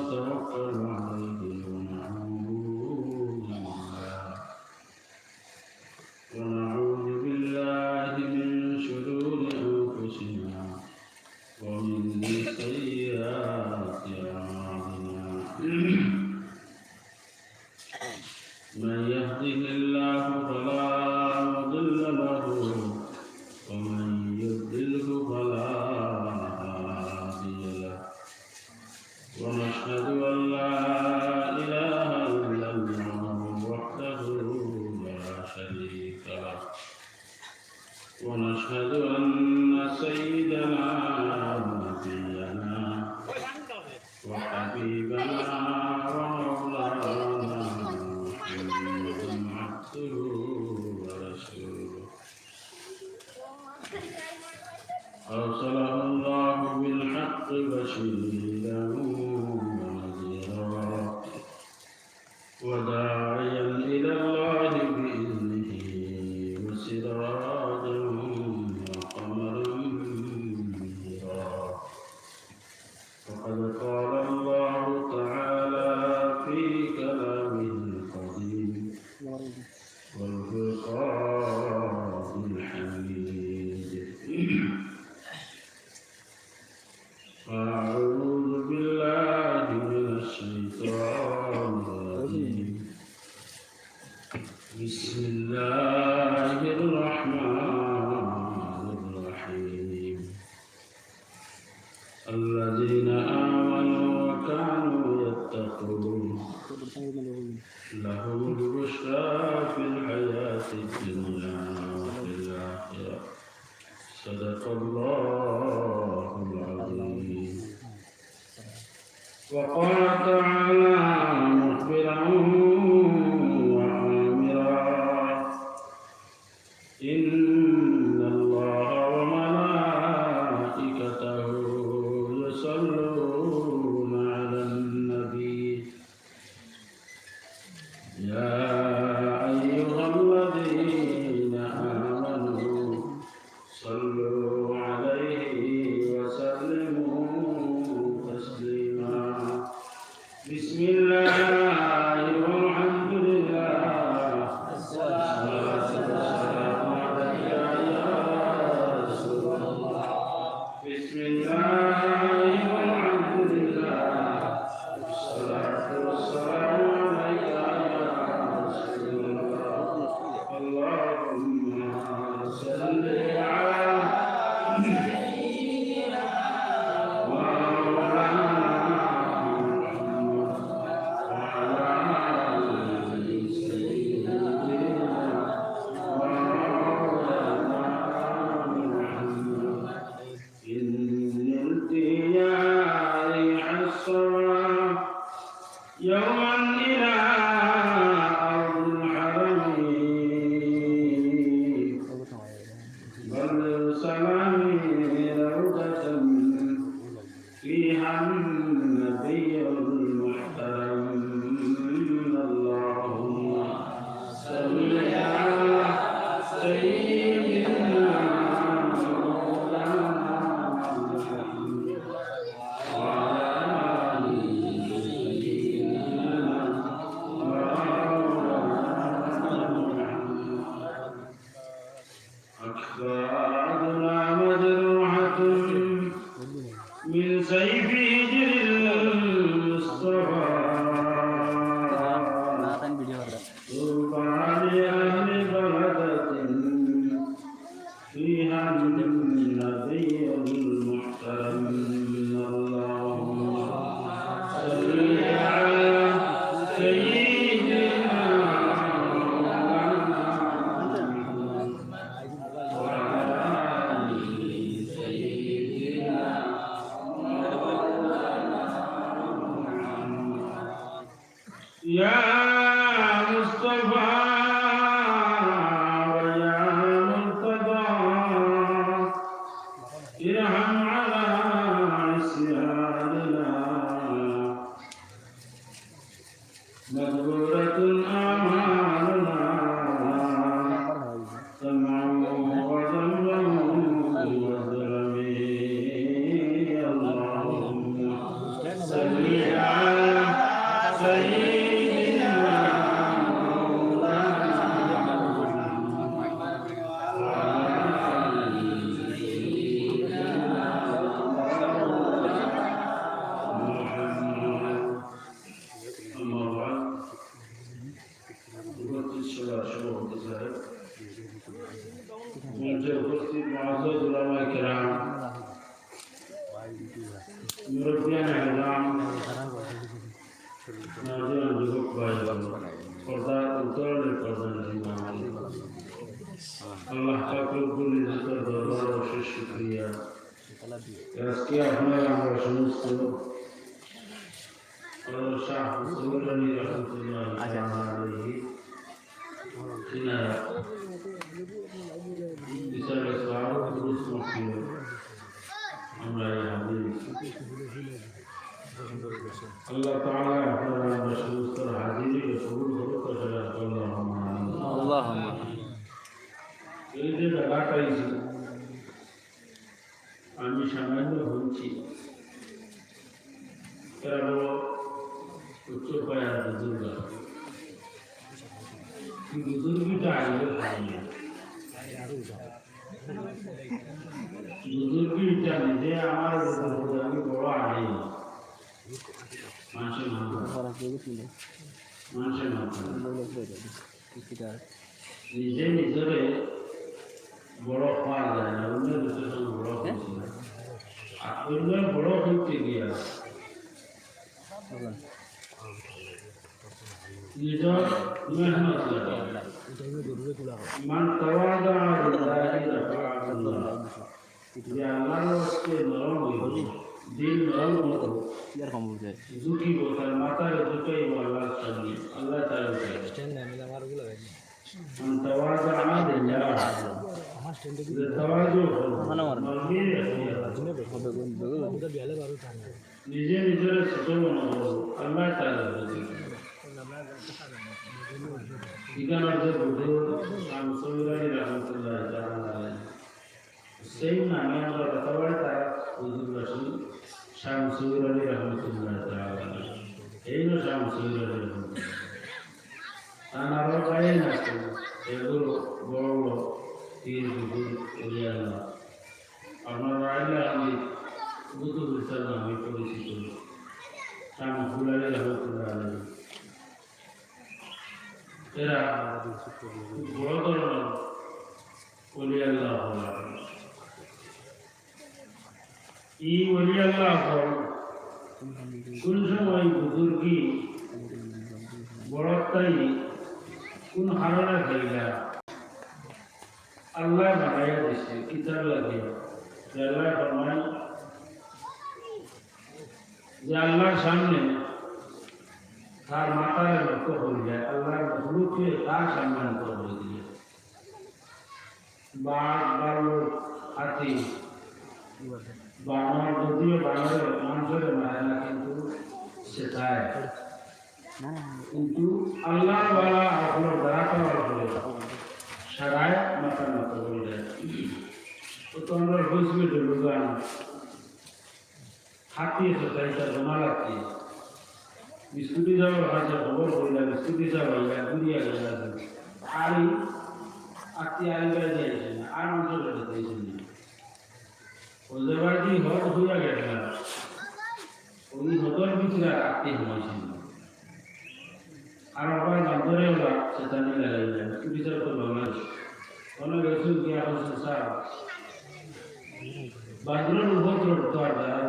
ونتوكل عليه ونعوذ بالله من شرور أنفسنا ومن سيئات أعمالنا من يهده الله فلا مضل له ومن يضلله فلا هادي له ونشهد أن لا إله إلا الله وحده لا شريك له ونشهد أن سيدنا ونبينا وحبيبنا ومولانا محمدا عبده ورسوله أرسله الله بالحق بشيرا ونذيرا وداعيا إلى الله بإذنه وسراجا وقمرا منيرا وقد قال الله تعالى في كلامه القديم والفرقان الحميد أعوذ بالله من الشيطان الرجيم بسم الله الرحمن الرحيم الذين آمنوا وكانوا يتقون لهم البشرى في الحياة الدنيا وفي الآخرة صدق الله العظيم وقال تعالى مخبرا وآمرا إن الله وملائكته يصلون على النبي يا أيها الذين آمنوا صلوا عليه وسلموا تسليما بسم الله والحمد لله والصلاة والسلام عليك يا رسول الله بسم الله والحمد لله والصلاة والسلام عليك يا رسول الله اللهم صل على سيدنا مولانا محمد وعلى آل سيدنا مولانا محمد إن نلت يا ريح الصبا يوما إلى أرض الحرمين بلغ سلامي روضة فيها النبي المحترم اللهم صل على سيدنا مولانا محمد وعلى آل سيدنا مولانا محمد أكبادنا مجروحة من سيف هجر المصطفى سلطان أهل بلدة فيها النبي المحترم اللهم صل على سيدنا مولانا محمد وعلى آل سيدنا مولانا محمد يا مصطفى ويا مرتضى ارحم على عصياننا مغفورة أعمالنا سمع وذنب وظلم اللهم صل على মঞ্চে উপস্থিত মহাজুদ উলামায়ে কেরাম, মুরব্বিয়ান ইহরাম, নওজোয়ান যুবক ভাইগণ, পর্দার অন্তরালের পর্দা নিশিদান, আল্লাহ পাক রব্বুল ইজ্জতের দরবারে অশেষ শুকরিয়া। আজকে আপনারা আমরা সমস্ত শাহ হুসেন আলী রহমতুল্লাহ আলাইহি তিনারা বিচারে সাহাব পুরুষ মকিল আমরা এই হাজির আল্লাহ তাআলা আপনারা আমরা সমস্ত হাজিরি কবুল করুক আল্লাহুম্মা এই যে বেলাটাইছি আমি সামান্য হচ্ছি এরা বড় উচ্চ পায়ার বুজুর্গ বুজুর্গিটা আইলে খাইয়ে বুজুর্গিটা নিজে আমার আমি বড় আগে মানুষের নিজে নিজরে বড় হওয়া যায় না অন্য দেশের সঙ্গে বড় হচ্ছে না আর অন্য বড় হইতে গিয়া নিজের মেহনত লাগে মান তাওয়াদা লিল্লাহি রাফাআহুল্লাহ যে আল্লাহর রাস্তে নরম হইব দিল নরম হইব ইয়ার কম হয়ে যায় ঝুঁকি তার মাথার ঝুঁকাই আল্লাহর সামনে আল্লাহ তাআলা স্ট্যান্ড না আমি আমার গুলো গাই মান তাওয়াদা লিল্লাহি আমার স্ট্যান্ড কি তাওয়াদু মানে আমার নিজে নিজের ছোট মনে হলো আল্লাহ তাআলা ঠিকানার যে বুধু শামসুল আলী রহমতুল্লাহ আলাইহি সেই নামে আমরা বর্তমানে তার হুজুর রাসূল শামসুল আলী রহমতুল্লাহ আলাইহি এই নো শামসুল আলী রহমতুল্লাহ আনারো গায়ে না এগুলো বড় বড় পীর হুজুর ওলিয়াল্লাহ আমরা রাইলা আমি বুধু হুজুর নামে পরিচিত শামসুল আলী রহমতুল্লাহ আলাইহি এরা বড় ধরনের ওলি আল্লাহ এই ওলি আল্লাহ কোন সময় বুজুর্গি বড়তাই কোন হারানা খাইলা আল্লাহ বানাইয়া দিছে কিতাব লাগে আল্লাহ ফরমায় যে আল্লাহর সামনে তার মাথার লক্ষ্য হয়ে যায় আল্লাহর মখলুককে তার সম্মানিত হয়ে দিয়ে বাঘ বালক হাতি বানর যদিও বানরের মানুষের মারে না কিন্তু সেটাই কিন্তু আল্লাহ বালা আপনার দ্বারা করার ফলে সারায় মাথার মতো হয়ে যায় তো আমরা বুঝবে লুগান হাতি সেটাইটা জমা লাগছে স্কুটি যাওয়ার কাছে খবর করলাম স্কুটি যাওয়া ঘুরিয়া গেল আর আত্মি আরিবাই দিয়েছে না আর অঞ্চল দিয়েছে না ওদের বাড়ি হক হইয়া গেল ওই হতর ভিতরে আত্মি হয়েছে আর আবার বান্ধরে ওরা সেটা নিয়ে লাগাইলেন স্কুটি যাওয়া তো বাংলাদেশ অনেক কিছু গিয়া হচ্ছে স্যার বান্ধরের উপর তো আর দাঁড়া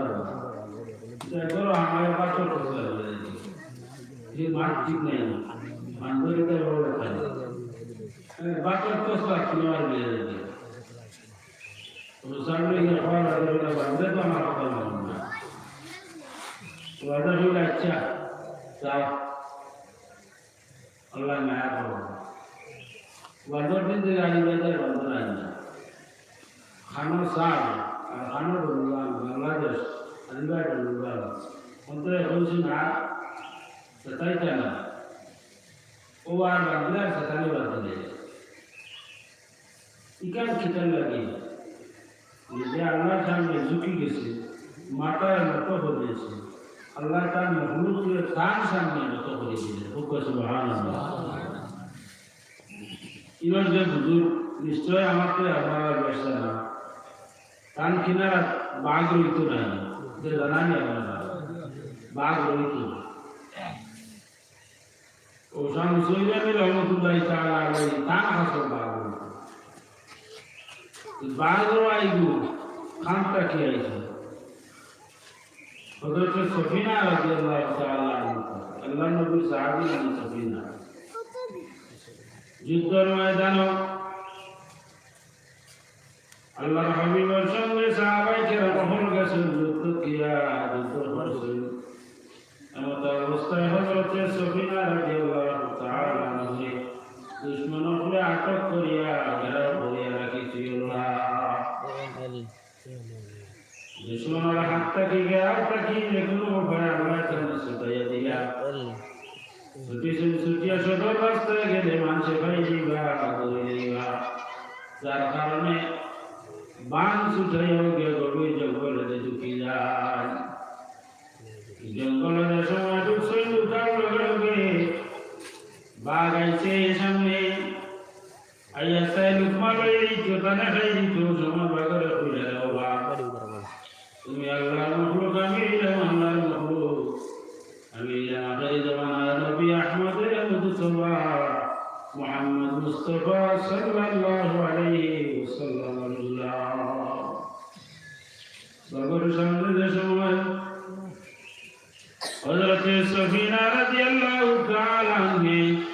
আমার পাঁচশো করতে ये मार्ग ठीक नहीं है अंदर का रोड है बाकी तो सब किनारे ले लेंगे तो सामने ये हवा लगे ना बंदे तो हमारा काम है तो अगर जो अच्छा साफ अल्लाह ने आया तो बंदर दिन से गाड़ी में तो बंदर आएगा खाना साफ खाना बोलूँगा बांग्लादेश अलीबाग बोलूँगा उनके कुछ ना सताई चला वो आर बांग्लादेश सताने वाले थे इकान कितन लगी ये अल्लाह सामने झुकी गई माता मत हो गई अल्लाह का मखलूक के कान सामने मत हो गई वो को सुभान अल्लाह इन्हों जो बुजुर्ग निश्चय আমাকে আমার ব্যবসা না কান কিনারা বাঘ রইতো না যে জানানি আমরা বাঘ রইতো ও শামসুল আলী রহমতুল্লাহ তাআলা আলাইহি তার হাসর বাঘ বাজও আইগু খানটা কি আইছে হযরত সফিনা রাদিয়াল্লাহু তাআলা আল্লাহ নবী সাহাবী সফিনা যুদ্ধের ময়দানে আল্লাহর হাবিবের সঙ্গে সাহাবায়ে কেরাম গেছেন যুদ্ধ কিয়া যুদ্ধ করছেন এমত অবস্থায় হযরত সফিনা রাদিয়াল্লাহু তাআলা দুশমনের উপরে আটক করিয়া ঘেরাও করিয়া রাখিছিল দুশমনের হাত থেকে গেরাও থাকি যেগুলো ভয় আল্লাহ তাআলা ছুটাইয়া দিয়া ছুটিয়া সদর রাস্তায় গেলে মানুষে ভাই দিবা ধরে দিবা যার কারণে বান ছুটাইয়া গিয়ে গভীর জঙ্গলে ঢুকি যায় জঙ্গলের সময় ঢুকছে ঢুকার লগে লগে বাঘ আইছে সামনে আইয়া চাই লুকমা লই দিত তানে খাই দিত সময় বাঘের কইলা দাও বাঘ তুমি আল্লাহর মখলুক আমি আল্লাহর মখলুক আমি আখির জামানার নবী আহমদের মুস্তফা মুহাম্মদ মুস্তাফা সাল্লাল্লাহু আলাইহি ওয়াসাল্লাম বাঘের সামনে সময় হযরত সফিনা রাদিয়াল্লাহু তাআলা আনহা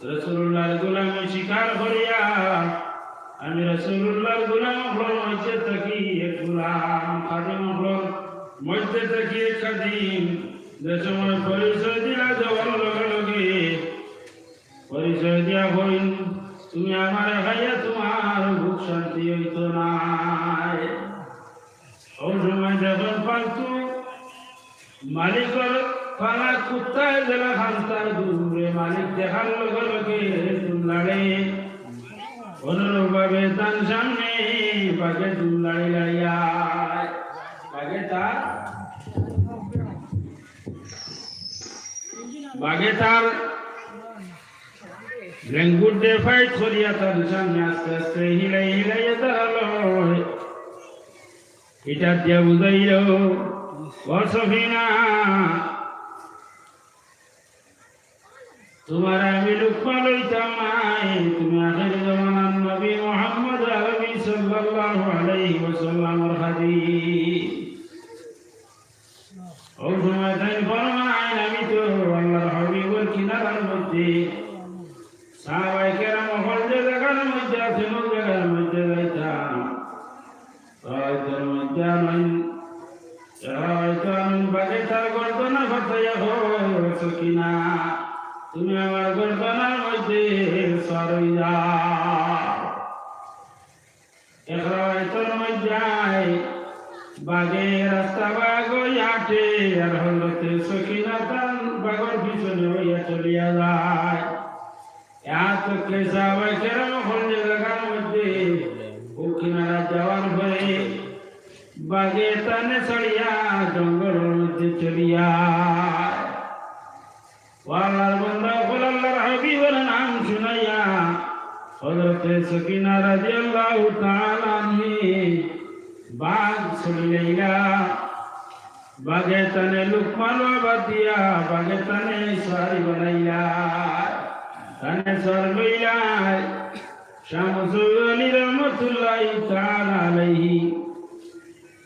রাসূলুল্লাহর গোলামি স্বীকার করিয়া আমি রাসূলুল্লাহর গোলাম হলাম মধ্যে থাকি এক গোলাম খাদিম হলাম মধ্যে থাকি এক খাদিম যে সময় পরিচয় দিয়া যাওয়ার লগে লগে পরিচয় দিয়া হইল তুমি আমার ভাইয়া তোমার ভোগ শান্তি হইত নাই ওই সময় যখন ফালতু মালিকের পালা কুত্তায় যারা খান্তার দূরে মালিক দেখার লগে লগে দুমলাড়ে অনুরূপভাবে তার সামনে বাঘে দুমলাড়ি লাইয়া বাঘে তার লেঙ্গুর দিয়ে ফাইট করিয়া তার সামনে আস্তে আস্তে হিলাইয়া দাঁড়ালো এটা দিয়া বুঝাইল ও সফিনা তোমার আমি লুকমা লইতাম নাই তুমি আখির জামানার নবী মুহাম্মদ আরবি সাল্লাল্লাহু আলাইহি ওয়াসাল্লামের খাদিম ও সময় তাই ফরমায় আমি তো আল্লাহর হাবিবের কিনারার মধ্যে সাহাবায়ে কেরাম হল যে জায়গার মধ্যে আছে ওই জায়গার মধ্যে যাইতাম রাইতের মধ্যে আমি বাগে তার গর্দনা ফাটাইয়া হোক সকিনা তুমি আমার গর্দনার মধ্যে সরই যাও এক রাইতের মধ্যে বাগে রাস্তা বাগ হাঁটে আর হলতে সকিনা তার বাগর পিছনে হইয়া চলিয়া যায় এত ক্লেশা হয় কেরম হল জায়গার মধ্যে ও কিনারা যাওয়ার পরে বাগে টানে ছড়িয়া জঙ্গলের মধ্যে চলিয়া আল্লাহর বান্দা বল আল্লাহর হাবিবের নাম শুনাইয়া হযরত সকিনা রাদিয়াল্লাহু তাআলা আনহা বাগ ছড়িয়া বাগে টানে লুকমান বাদিয়া বাগে টানে সারি বানাইয়া টানে সর লইয়া শামসুল আলী রহমাতুল্লাহি তাআলা আলাইহি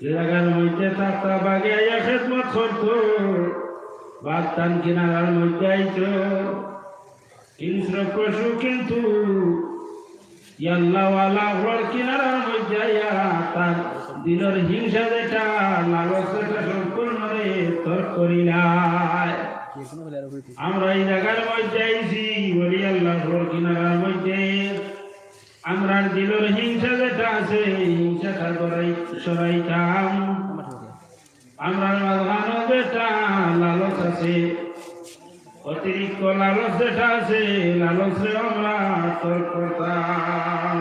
জায়গার মধ্যে থাকতা বাগে আইয়া খেদমত করতো বাগ টান কিনারার মধ্যে আইত হিংস্র পশু কিন্তু ইয়াল্লাওয়ালা হওয়ার কিনারার মধ্যে আইয়া তার দিলের হিংসা যেটা লালস যেটা সম্পূর্ণ তোর করিলাই আমরা এই জায়গার মধ্যে আইছি বলি আল্লাহ হওয়ার কিনারার মধ্যে আমরা দিলের হিংসা যেটা আছে হিংসাটা সরাইতাম আমরা মাঝখানে যেটা লালস আছে অতিরিক্ত লালস যেটা আছে লালসে আমরা তোর করতাম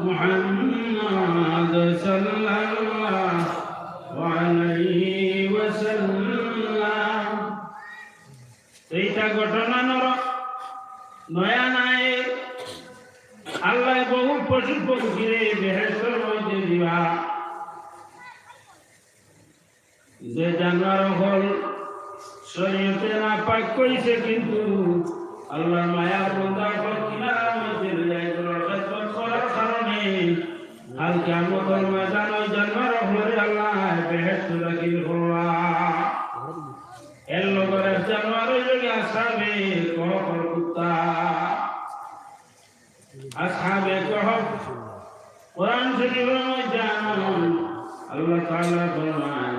محمد এইটা ঘটনা নয়া নাই। আল্লাহ বহু পশু পক্ষীরে বেহেশতের মধ্যে দিবা। যে জানোয়ার হল শরীয়তে না পাক কইছে, কিন্তু আল্লাহর মায়ার বান্দা কিনারার মধ্যে যাই খেদমত করার কারণে আল কিয়ামতের ময়দান ওই জানোয়ার হলে আল্লাহ বেহেশত দাখিল করবা। এর লগর এক জানোয়ার যদি আসবে কহর কুত্তা, আসহাবে কহফ কোরআন শরীফের মধ্যে আল্লাহ তাআলা ফরমান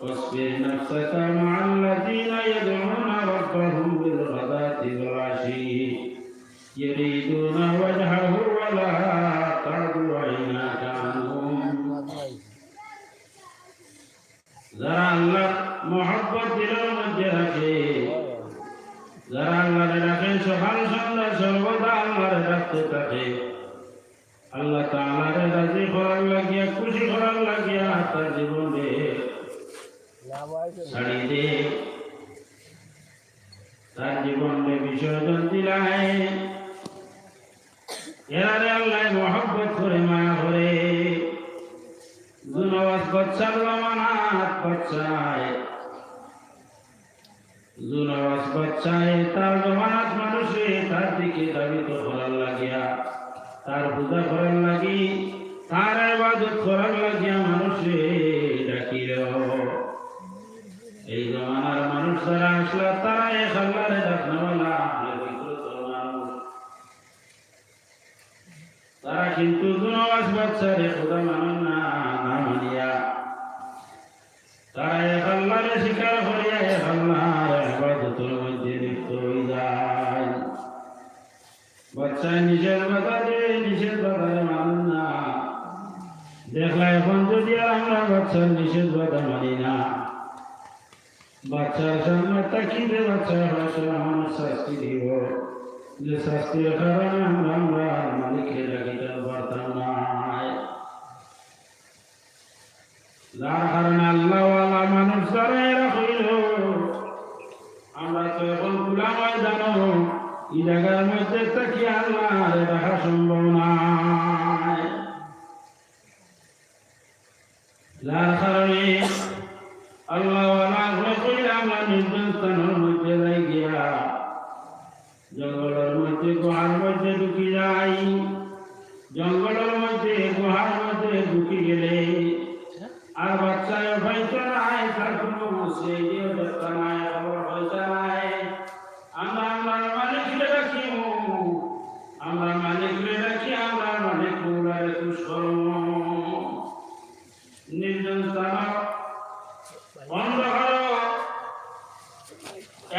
واصبر نفسك مع الذين يدعون ربهم بالغداة والعشي يريدون وجهه ولا تعد عيناك عنهم। যারা আল্লাহর মহব্বত দিলের মধ্যে রাখে, যারা আল্লাহরে রাখে, সকাল সন্ধ্যা সর্বদা আল্লাহরে রাখতে থাকে, আল্লাহ তাআলারে রাজি করার লাগিয়া, খুশি করার লাগিয়া তার জীবনে ছাড়ি দে, তার জীবনে বিসর্জন দিলাই। এরারে আল্লাহ মহব্বত করে, মায়া করে। জুনওয়াজ বাচ্চার জমানাত বাচ্চায়, জুনওয়াজ বাচ্চায় তার জমানাত মানুষে তার দিকে দাবিত করার লাগিয়া, তার পূজা করার লাগি, তার ইবাদত করার লাগিয়া মানুষে ডাকিল। এই জমানার মানুষ যারা আসলা, তারা এক আল্লাহরে ডাকনাওয়ালা মানুষ। তারা কিন্তু জুনওয়াজ বাচ্চারে খোদা মানেন না, না মানিয়া তারা এক আল্লাহরে স্বীকার করিয়া এক আল্লাহর ইবাদতের মধ্যে লিপ্ত হয়ে যায়। বাচ্চায় নিষেধ বাধা দিয়ে নিষেধ বাধারে মানেন না। দেখলা এখন যদি আর আমরা বাচ্চার নিষেধ বাধা মানি না, বাচ্চার সামনে তাকিয়ে বাচ্চা হয়তো আমার শাস্তি দিব, যে শাস্তির কারণে আমরা মালিককে ডাকিতে পারতাম না। যার কারণে আল্লাহওয়ালা মানুষ যারা এরা হইল, আমরা তো এখন গোলাম হয় জানো, এই জায়গার মধ্যে তাকিয়ে আল্লাহরে দেখা সম্ভব নয়। যার কারণে আল্লাহওয়ালা হইলে আমরা নির্জন স্থানের মধ্যে যাই গিয়া জঙ্গলের মধ্যে গুহার মধ্যে ঢুকি যাই। জঙ্গলের মধ্যে গুহার মধ্যে ঢুকি গেলে আর বাচ্চায় পয়সা নাই, তার কোনো সেই অবস্থা নাই, খবর পয়সা নাই। আমরা আমার মালিককে রাখি, আমরা মালিককে রাখি, আমরা মালিক মৌলারে খুশ করব। নির্জন স্থান অন্ধকার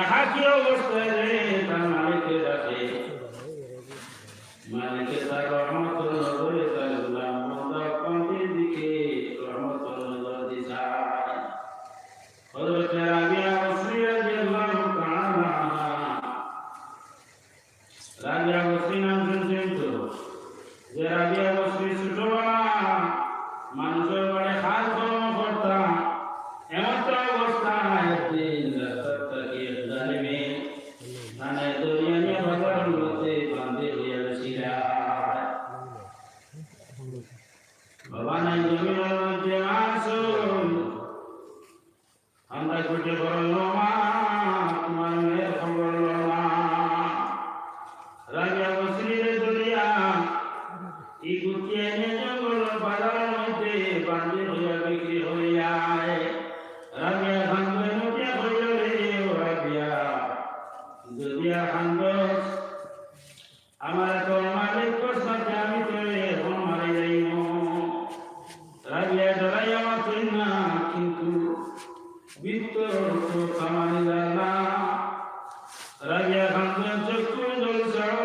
একাকী অবস্থায় তার মালিককে রাখে, মালিকে তার রহমতের নজরে তার গোলাম বান্দা কন্টের দিকে রহমতের নজর দিছায়। হযরত রাবিয়া বসরি রাদিয়াল্লাহু তাআলা, রাবিয়া বসরি নাম শুনছেন তো? যে রাবিয়া বসরি ছোটবেলা মানুষের বাড়ি হাত কর্ম করতাম, এমন তো অবস্থায় একদিন রাস্তার থেকে জালিমে ধানের দরিয়া নিয়ে বাজারের মধ্যে বাঁধে হইয়া গেছিলাম। বাবা নাই জমিনের মধ্যে আসুন, আমরা কুটে করল মা, তোমার মেয়ের খবর না। রাবিয়া বসরির দরিয়া এই গুটিয়ে নিয়ে জঙ্গলের বাজারের মধ্যে বাঁধে হইয়া বিক্রি হইয়া। রাবিয়া খান্দে নটিয়া হইল রে, ও রাবিয়া যদি আর খান্দস আমার তোর মালিক সাথে আমি তো এখন মারি যাইব। রাবিয়া ডরাই আমার তুই না, কিন্তু ভিতর তো কামানি যায় না। রাবিয়া খান্দে চক্ষু জল চড়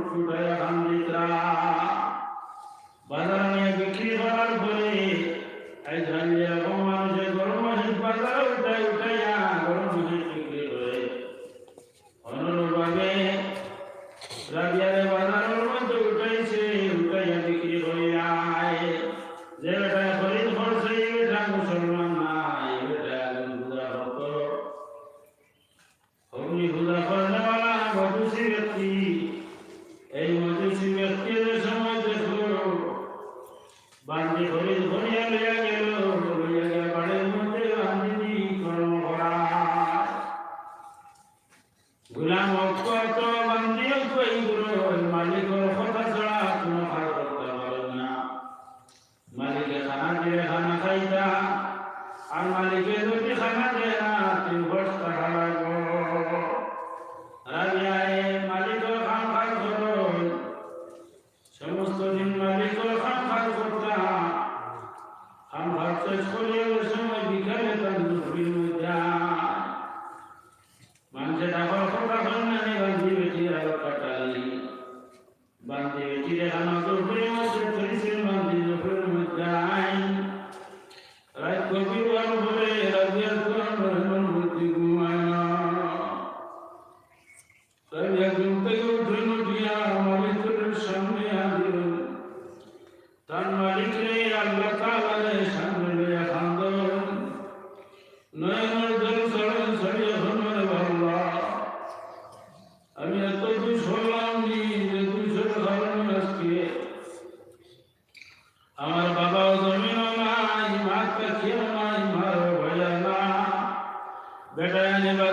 ফুটাইয়া খান্দিতা বাজার নিয়ে বিক্রি করার পরে মানুষের গরম মসজিদ বাজার উঠাইয়া গরম মসজিদ বিক্রি করে। অনুরূপভাবে রাবিয়ারে বাজারের মধ্যে উঠাইছে, উঠাইয়া বিক্রি করিয়া। যে বেটা খরিদ করছে এই বেটা মুসলমান না, এই বেটা পূজা করত। অগ্নি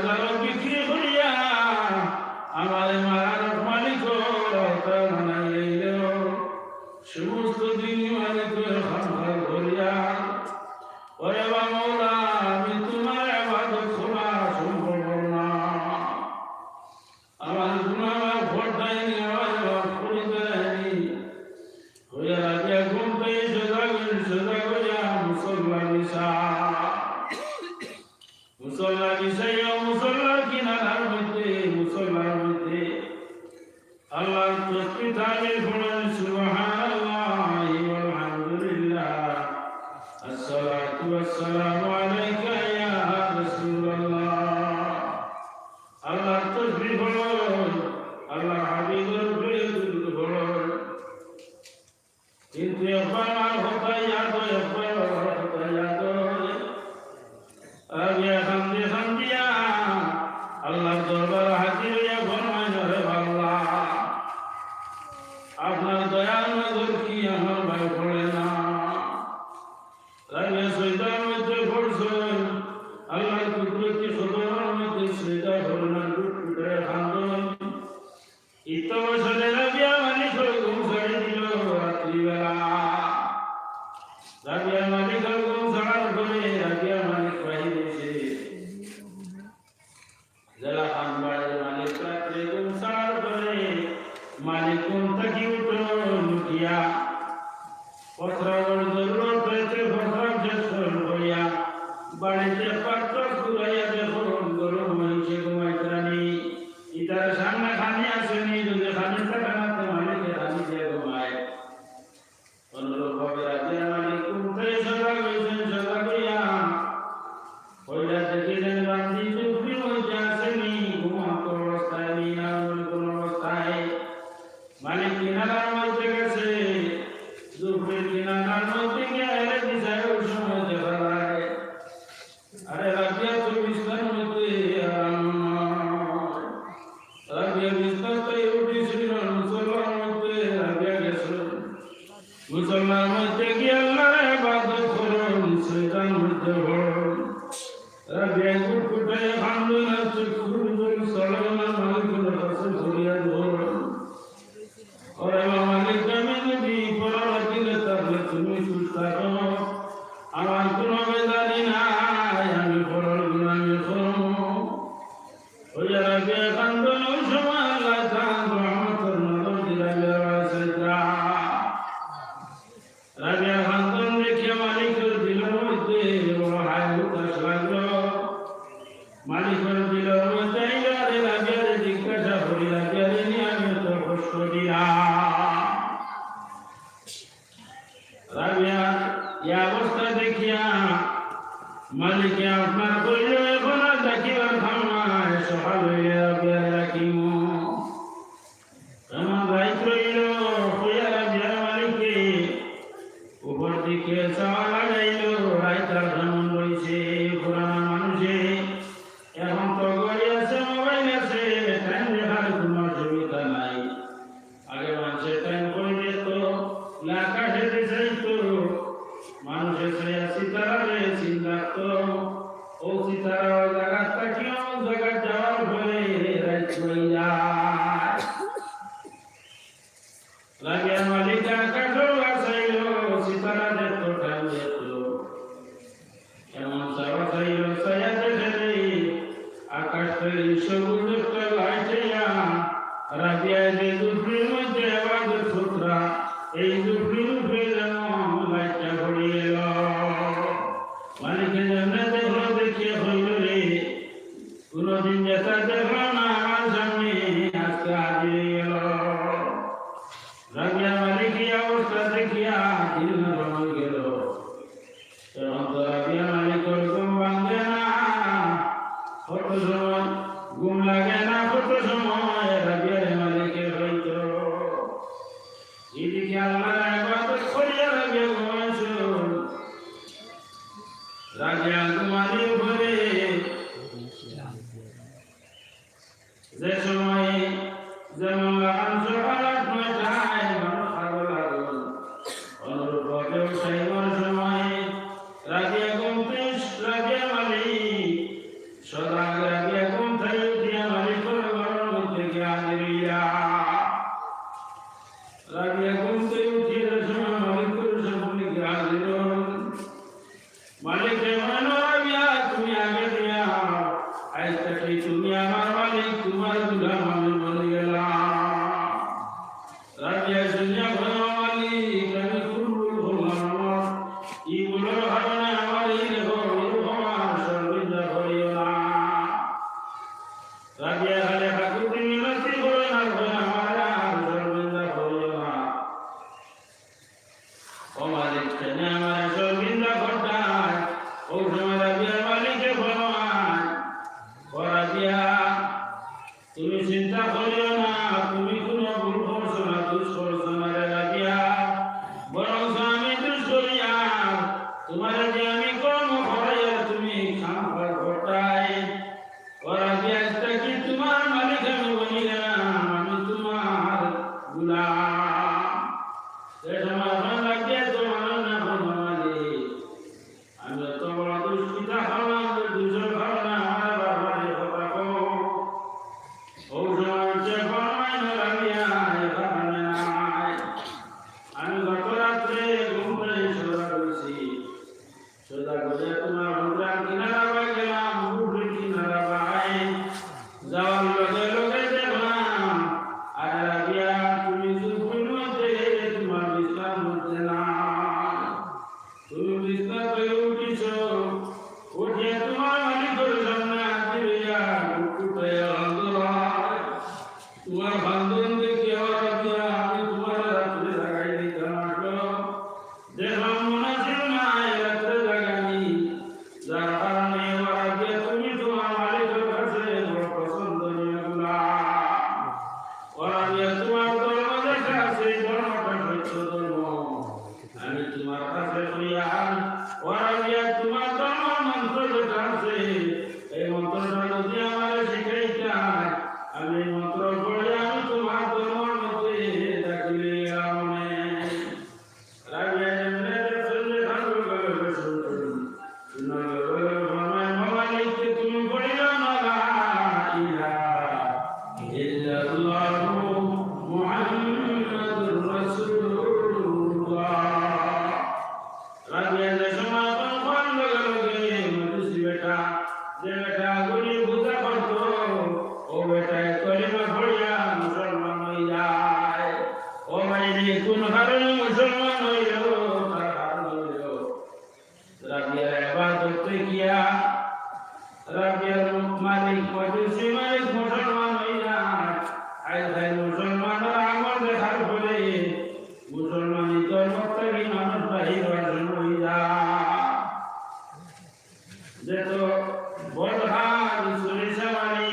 বাজার বিক্রি করিয়া আমার মার মালিক বানাইল সমস্ত দিন মালিক খান করিয়া ওরে বাংলা আমি তোমার আবাদত করা সম্ভব না আমার গুনাহ ভরটাই আমার করে দেয়নি হইয়া রাজা ঘুমতে সোজা করিয়া মুসল্লা বিষয় মুসল্লার কিনারার মধ্যে আল্লাহর তসবিহ তাহমিদ পড়েন সুবহানাল্লাহি ওয়ালহামদুলিল্লাহ আসসালাতু ওয়াসসালামু আলাইকা ইয়া রাসূলুল্লাহ আল্লাহর তসবিহ পড়েন আল্লাহর হাবিবের উপরে দুরূদ পড়েন কিন্তু এখন আর হতা ইয়াদ আমি এখন দিয়া আল্লাহর দরবার হাজির হইয়া ফরমাইল রে আল্লাহ আপনার দয়ার নজর কি আমার ভাই পড়ে না রাগে সৈদার মধ্যে পড়ছেন আল্লাহর কুদরতি খবরের মধ্যে সৈদা করোনা লুটপুটে খান্দন ইত বছরে রাবিয়া মালিক ঘুম ছাড়ি দিল রাত্রিবেলা রাবিয়া মালিক ঘুম ছাড়ার পরে রাবিয়া মালিক বাহিরে এসে জেলা খান বাড়ির মালিক রাত্রে ঘুম ছাড়ার পরে মালিক ঘুম থেকে উঠল লুকিয়া পত্রাবর জরুরত হয়েছে পত্রাব শেষ করিয়া বাড়িতে পাত্র ঘুরাইয়া দেখুন গরম হয়েছে ঘুমাইতে রানি ইতার সামনে খানি আসেনি যদি খানি থাকা নাতে মালিকের খানি দিয়ে ঘুমায় অনুরূপ ভাবে রাজিয়া মালিক উঠে সজাগ হয়েছেন সজাগ হইয়া হইয়া দেখিলেন বান্দি চুপড়ি হইতে আসেনি ঘুমান্ত অবস্থায় নেই না কোন অবস্থায় মালিক কিনারার মধ্যে গেছে চুপড়ির কিনারার মধ্যে গেলে দিশায় ওই সময় দেখা যায় আরে রাজিয়া তো বিছনার মধ্যে আরাম রাবিয়া বিছনাতে উঠেছিল মুসল্লার মধ্যে রাবিয়া গেছিল মুসল্লার মধ্যে গিয়ে আল্লাহর ইবাদত করুন শয়তান মধ্যে ভরুন রাবিয়া কুটকুটে খান্দন আছে খুরুন সালামের মালিকের কাছে ফরিয়াদ করুন ওরে মালিক আমি নবী পরার দিলে তাহলে তুমি সুস্থ থাকো আমার কোনো বেজারি নাই আমি পরার গুনামি করবো ওয়া রাবিয়া খান্দন ওই সময় আল্লাহ তাআলা রহমতের নজর দিলেন রাবিয়া খান্দন দেখে মালিকের দিলের মধ্যে বড় হায় উদাস লাগলো মালিকের দিলের মধ্যে আরে রাবিয়ারে জিজ্ঞাসা করি রাবিয়ারে নিয়ে আমি তো কষ্ট দিলাম রাবিয়া এই অবস্থা দেখিয়া মালিকে আপনার কইল এখন আর ডাকিবার খামায় সকাল হইলে রাবিয়ারে রাখিম আমার ভাই কইল হইয়া রাবিয়ার মালিকে উপর দিকে চাওয়া লাগাইল রাইতার ভ্রমণ রয়েছে পুরানা মানুষে এখন তো গড়ি আছে মোবাইল আছে টাইম দেখার কোনো অসুবিধা নাই আগে মানুষের টাইম করে দিত আকাশে চাইতো মানুষের সিতারারে চিন্তা তো ও সিতারা জায়গা থাকিও জায়গা যাওয়ার পরে রাইত হয়ে যায় রাবিয়া মালিক আকাশও আসাইল সিতারা দেখতো টাইম দেখতো এমন চাওয়া চাইল ছায়া দেখে আকাশের সবুজ একটা লাইটিয়া রাবিয়া যে দুপুরের মধ্যে আবাদত ফুটরা এই দুপুরের উপরে যেন লাইটটা ভরিয়ে এল মালিকের জন্য দেখলো দেখিয়ে হইল রে কোনদিন যেটা দেখলো না আমার সামনে আজকে হাজির হয়ে গেল রাবিয়া মালিক এই অবস্থা দেখিয়া দিল নরম হয়ে গেল তখন তো রাবিয়া মালিক ওরকম ভাঙবে না কত সময় ঘুম লাগে না কত সময় রাবিয়ার মালিকের হইত এদিকে আল্লাহর ইবাদত করিয়া রাবিয়া ঘুমাইছিল রাবিয়া ঘুমানোর উপরে যে সময় যেমন লাগান সকাল 8-9টায় মানুষ খাবার লাগল অনুরূপ ভাবে সাইবার সময় রাবিয়া ঘুমতে রাবিয়া মালিক সদা রাবিয়া আজ থেকে তুমি আমার মালিক, তোমার গোলাম আমি বলে গেলাম। রাবিয়া শুনিয়া বলো মালিক, আমি কুরবুল বললাম আমার ইগুলোর কারণে আমার এই দেখো আমার সর্বিন্দা করিও না। রাবিয়া খালে ঠাকুর মিনতি করে না করে আমার আর সর্বিন্দা করিও না। ও মালিক কেন আমার সর্বিন্দা করতায়? ও সময় রাবিয়া মালিকে বলো রাবিয়া তুমি চিন্তা করিও না, তুমি কোনো ভুল করছো না, দুষ করছো না রে রাবিয়া। বরং আমি দুষ করি আর তোমার যে আমি কর্ম করাই আর তুমি খামখা ঘটাই। ও রাবিয়া কি তোমার মালিক আমি বলি গেলাম, আমি তোমার গোলাম। সে সময় রাবিয়া তো মানো না বলো মালিক, আমি তো বড় দুষ্কৃতা হলাম, দুজন খাও না আমার বাবার কথা কো। ও সময় সে ফরমাই না রাবিয়া এখানে নাই। আমি গত রাত্রে ঘুম থেকে সোজা করেছি, সোজা করে তোমার হুন্ডার কিনারা পাই গেলাম, উঠে কিনারা পাই যাওয়ার লগে লগে দেখলাম আর রাবিয়া তুমি চুপুর মধ্যে তোমার বিছানার মধ্যে না। তুমি বিছানা থেকে উঠিছ, উঠিয়ে তোমার মালিকের সামনে হাত দিয়া উঠে তোমার বান্ধব দেখে রাবিয়া আমি তোমার রাত্রে জাগাই দিতাম আসলো। দেখলাম মনে ছিল না এই রাত্রে জাগানি, যার কারণে রাবিয়া তুমি তোমার মালিকের কাছে বড় পছন্দনীয় গোলাম। রাবিয়া তোমার ধর্ম দেখা সেই ধর্মটা সত্য ধর্ম, আমি তোমার কাছে করিয়ান। রাবিয়া তোমার ধর্ম মন্ত্র যেটা আছে এই মন্ত্রটা যদি আমার শিখাইতা আমি মন্ত্র পড়ে আমি তোমার ধর্মের মধ্যে থাকলে আমি রাবিয়া যেমনে দেখলে খানু গলে শুনতে মালিক তুমি পড়িল না লা ইলাহা ইল্লাল্লাহু মুহাম্মাদুর রাসূলুল্লাহ। রাবিয়া যে সময় কোন লগে মধুসি বেটা যে বেটা গুলি বুঝা করতো ও বেটা কলিমা পড়িয়া মুসলমান হয়ে যায়। ও ভাইরে কোন কারণে মুসলমান হইল তার কারণ হইল রাবিয়ার ইবাদত কিয়া। রাবিয়ার মালিক মধুসি মালিক মুসলমান হয়ে যায়। আজ তাই মুসলমানের আমল দেখার ফলে মুসলমানি ধর্ম থেকে মানুষ বাহির হয়ে যায়। যেত বলহার সরিষাবাড়ি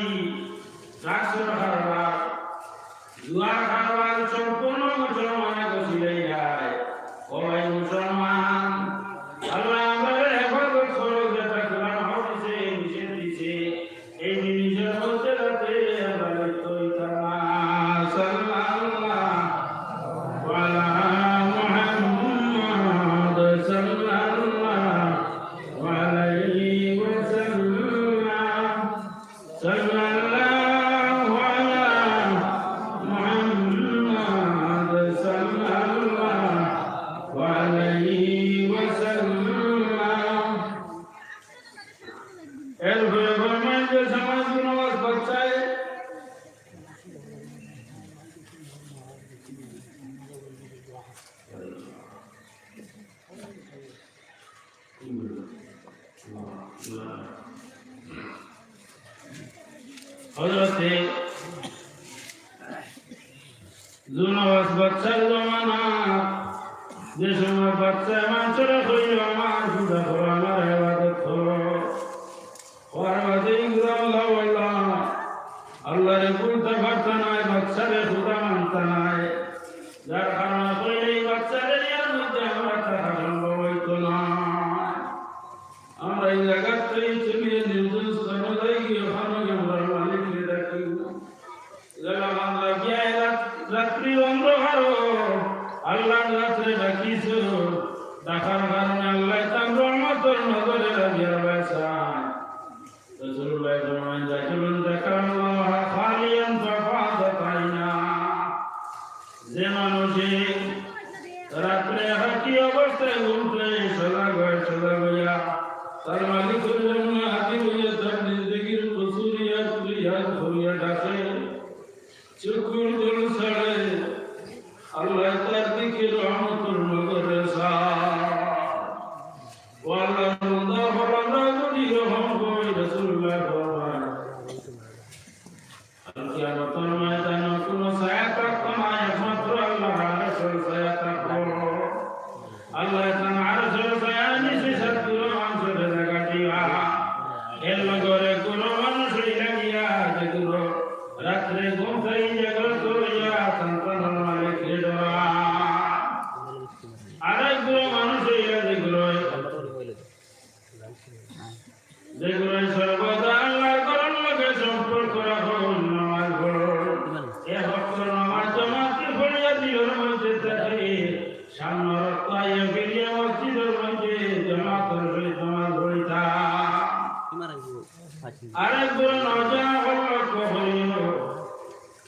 শাকসর খারবার জুয়া খারবার সম্পূর্ণ মুসলমানে বসিলে যায়। ও ভাই মুসলমান, আল্লাহ আমাদের হেফাজত করো, যেটা কোরআন হাদিসে নিষেধ দিছে এই জিনিসের মধ্যে যাতে আমরা লিপ্ত হইতাম না। সাল্লাল্লাহু আলা মুহাম্মদ সাল্লাল্লাহু আলাইহি ওয়াসাল্লাম। সাল্লাল্লাহু আলা মুহাম্মদ সাল্লাল্লাহু আলাইহি ওয়াসাল্লাম। এরপরে ফরমান যে সমাজ নামাজ পড়ছায় হযরতে জুনওয়াজ বাচ্চার জমানা, যে সময় বাচ্চা মানুষেরা হইল আমার পূজা করো, আমার ইবাদত করো, আল্লাহরে বলতে পারত নাই, বাচ্চারে খুদা মানত নাই, যার কারণে কইলে বাচ্চাদের ইয়ার মধ্যে আমরা থাকা সম্ভব হইত না। আমরা এই জায়গার থেকে চলিয়ে নির্জন স্থানে যাই গিয়ে ওখানে আমরা মালিককে ডাকি গেলাম। আমরা গিয়ে রাত্রি অন্ধকার আল্লাহ রাত্রে ডাকিছ, ডাকার কারণে আল্লাহ তার রহমতের নজরে কিয়ামতের ময়দানে কোনো ছায়া থাকতো না, একমাত্র আল্লাহর আরশের ছায়া থাকতো। আল্লাহ তাআলা আরশের ছায়া নিচে সত্তর মানুষের জায়গা দিয়া এর লগরে কোনো মানুষ লাগিয়া যেগুলো রাত্রে ঘুম থেকে জাগ্রত হইয়া সন্তানের মালিককে ডরা। আরেকগুলো মানুষ হইয়া যেগুলো সর্বদা আল্লাহর ঘরের লগে সম্পর্ক রাখুন, নামাজ পড়ুন, এ ভক্ত নামাজ জামাতে পড়িয়া দিলের মধ্যে থাকে, সামনে রক্ত আইয়া ফিরিয়া মসজিদের মধ্যে জামাতের সহিত নামাজ পড়িতা। আরেকগুলো নওজোয়ান লক্ষ্য হইল,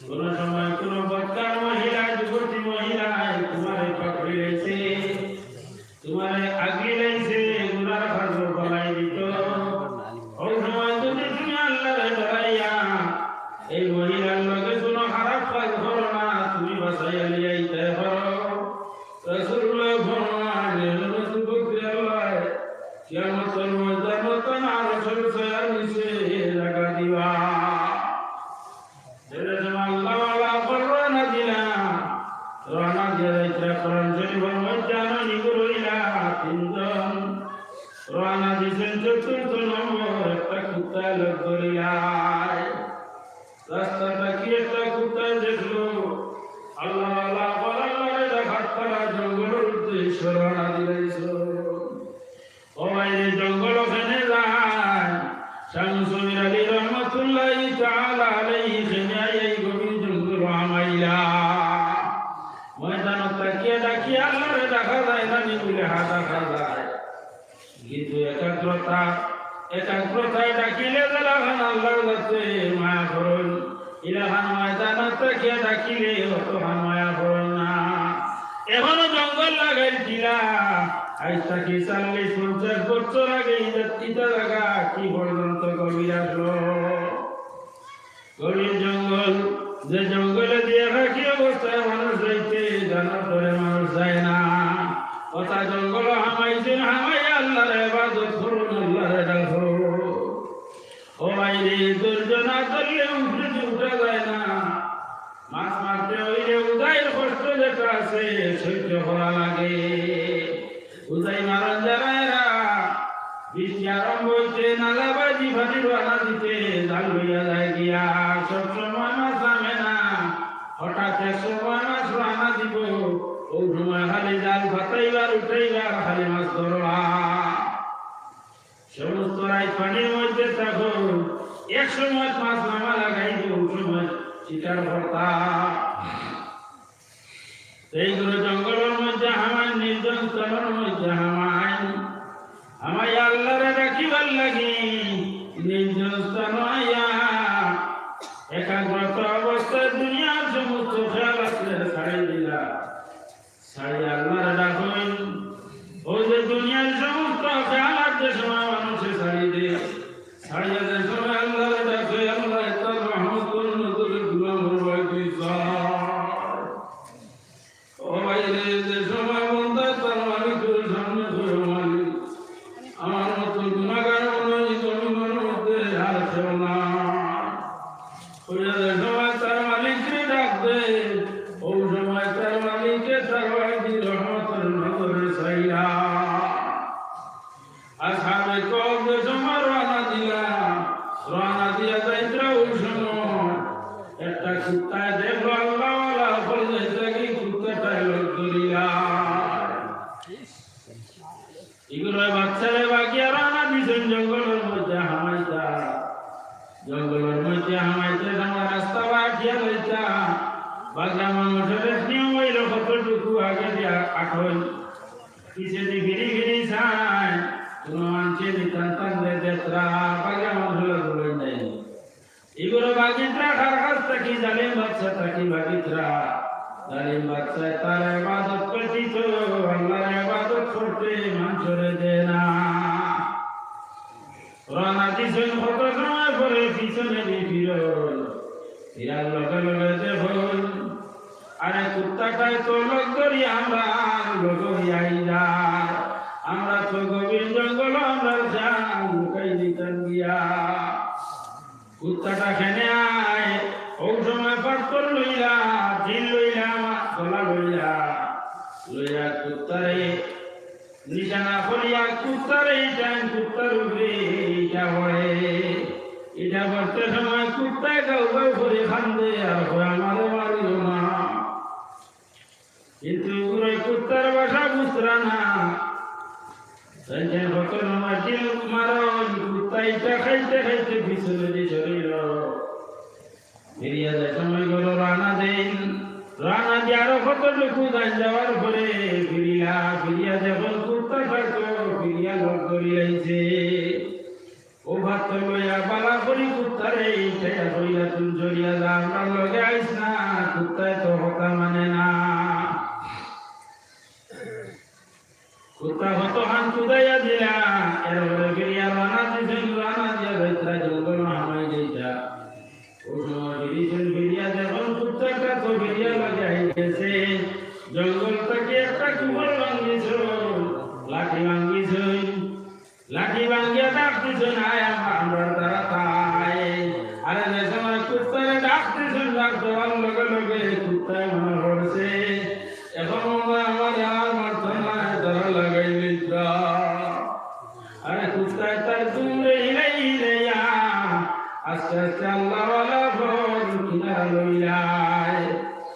কোন সময় কোন বক্তার মহিলা যুবতী মহিলা তোমারে পাকড়ি লাইছে, তোমারে আগলি লাইছে, গুনার খাজো বলাই দিত। ওই সময় যদি তুমি আল্লাহরে ডরাইয়া এই মহিলার লগে কোনো খারাপ কাজ করো না, তুমি বাঁচাইয়া লিয়াইতে পারো। রাসূলুল্লাহ ফরমান, যুবকরা আল্লাহ কিয়ামতের ময়দানে আরশের ছায়ার নিচে জায়গা দিবা। রওনা দিয়ে কোরআন শরীফের মধ্যে নিগুর হইলা তিনজন রওনা দিয়েছেন। চতুর্থ নম্বর একটা কুত্তা লোক ধরিলায়, রাস্তাটা কি একটা কুত্তা দেখলো, আল্লাহ আল্লাহ বলার দেখার তারা জঙ্গলের উদ্দেশ্য রওনা দিয়েছ। ও বাইরে জঙ্গল ওখানে যায়, শামসুল আলী রহমতুল্লাহি তাআলা আলাইহি এই গভীর জঙ্গল আমাইলা ময়দান তাকিয়ে ডাকিয়ে আল্লাহরে দেখা যায় না, নিগুলে দেখা যায়, কিন্তু একাগ্রতায় ডাকিলে জালাহান আল্লাহর কাছে মায়া করুন। ইলাহান ময়দান তাকিয়ে ডাকিলে অতহান মায়া করুন না। এখনো জঙ্গল লাগাইছিলা, আজ থাকি 40-50 বছর আগে ইটা জায়গা কি পর্যন্ত গভীর আসলো। গভীর জঙ্গল, যে জঙ্গলে দিয়ে রাখি অবস্থায় মানুষ রয়েছে, জানার পরে মানুষ যায় না। কথা জঙ্গল হামাইছে, হামাই আল্লাহর ইবাদত করুন, আল্লাহর ডাকুন। ও বাইরে ধৈর্য না ধরলে উঠে উঠা যায় না। মাছ মারতে হইলে উদাইয়ের কষ্ট যেটা আছে সহ্য করা লাগে। উদাই মারণ যারা এরা বৃষ্টি আরম্ভ হইতে নালাবাজি ফাটি রানা দিতে জাল হইয়া যায় গিয়া, সবসময় মাছ নামে না, হঠাৎ এক সময় মাছ রানা দিব, ওই সময় খালি জাল ফাটাইবার উঠাইবার খালি মাছ ধরবা। সমস্ত রাত পানির মধ্যে থাকো, এক সময় মাছ নামা লাগাই ওই সময় শিকার ভর্তা। এইগুলো জঙ্গলের মধ্যে হামায়, নির্জন স্থলের মধ্যে হামায়, আমায় আল্লাহরে রাখিবার লাগি নির্জন স্থান আইয়া একাগ্রত অবস্থায় দুনিয়ার সমস্ত খেয়াল আসলে ছাড়িয়ে দিলা, ছাড়িয়ে আল্লাহরে ডাকুন। ওই যে দুনিয়ার সমস্ত খেয়াল আর যে সময় মানুষে ছাড়িয়ে দে, ছাড়িয়ে যে সময় আল্লাহরে ডাকে, আল্লাহ তার রহমতুল নজরে গুনাহ ভরবাই দিছা। ও বাইরে যে সময় বন্ধা তার মালিকের সামনে ধরে, মালিক আমার মতো গুনাহগার নই, জমিনের মধ্যে আর কেউ না। ওই যে সময় তার মালিককে ডাকবে, ওই সময় তার মালিককে তার বাড়ি রহমতের নজরে চাইয়া। আসহাবে কওম যে সময় রওনা দিলা, রওনা দিয়া যাইত্রা ওই সময় একটা কুত্তায় দেখলো আল্লাহওয়ালা ফল যাইতে কি কুত্তাটায় লোক ধরিলা। এগুলো বাচ্চারে বাকিয়া রওনা দিছেন জঙ্গলের মধ্যে হামাইতা। জঙ্গলের মধ্যে হামাইতে আমার রাস্তা বাকিয়া লইতা, বাগা মানুষের নিয়ম হইল কতটুকু আগে দিয়া আঠল পিছে দিয়ে ফিরি ফিরি যায়, কোনো মানুষে নিতান তানলে দেতরা বাগা মানুষের ধরে নেই। এগুলো বাগিত্রা খার কাছ থাকি জালিম বাচ্চা থাকি বাগিত্রা, জালিম বাচ্চায় তার ইবাদত করতিত, আল্লাহর ইবাদত করতে মানুষরে দেয় না। রওনা দিছেন কত সময় পরে পিছনে ফিরল, ফিরার লগে লগে দেখুন আরে কুত্তাটাই তো লোক ধরি আমরা লোক হইয়াই যায়, আমরা তো গভীর জঙ্গল আমরা লুকাই দিতাম গিয়া। কুত্তাটা খেনে আয়, ওই সময় পাথর লইলা ঢিল লইলা গলা লইলা লইয়া কুত্তারে নিশানা করিয়া কুত্তারে টাইম কুত্তার উপরে এটা পড়ে এটা পড়তে সময় কুত্তায় গাউ গাউ করে খান্দে আর আমারে মারিও না কিন্তু ওই কুত্তার বাসা বুঝরা না কত সময় ঢিল মারো কুত্তাইটা খাইতে খাইতে পিছনে দিয়ে শরীর ফিরিয়া যায় সময় গেল রানা দিন রানা দিয়ে আরো কতটুকু দান যাওয়ার পরে ফিরিয়া যখন কুত্তা থাকতো ফিরিয়া লোক করিয়াছে ও ভাত লইয়া বালা করি কুত্তারে এইটা কইয়া তুই জড়িয়া যা আমার লগে আইস না কুত্তায় তো হতা মানে না কুত্তা হত হান কুদাইয়া দিলা এরপরে ফিরিয়া রানা দিছেন রানা দিয়া ভেতরা জঙ্গল হামাই যেটা ও সময় ফিরিয়া যখন কুত্তাটা তো ফিরিয়া লাগে আইতেছে জঙ্গল থেকে একটা কুমল ভাঙ্গিছ লাঠি ভাঙ্গিয়া ডাকতেছেন আয় আমরা তারা তাই আরে যে সময় কুত্তারে ডাকতেছেন ডাক দেওয়ার লগে লগে কুত্তায় মনে পড়ছে এখন আমার আর মারতাম না তারা লাগাই লিখা আরে কুত্তায় তার তুমরে হিলাই হিলাইয়া আস্তে আস্তে আল্লাহওয়ালা ফল কিনারা লইলায়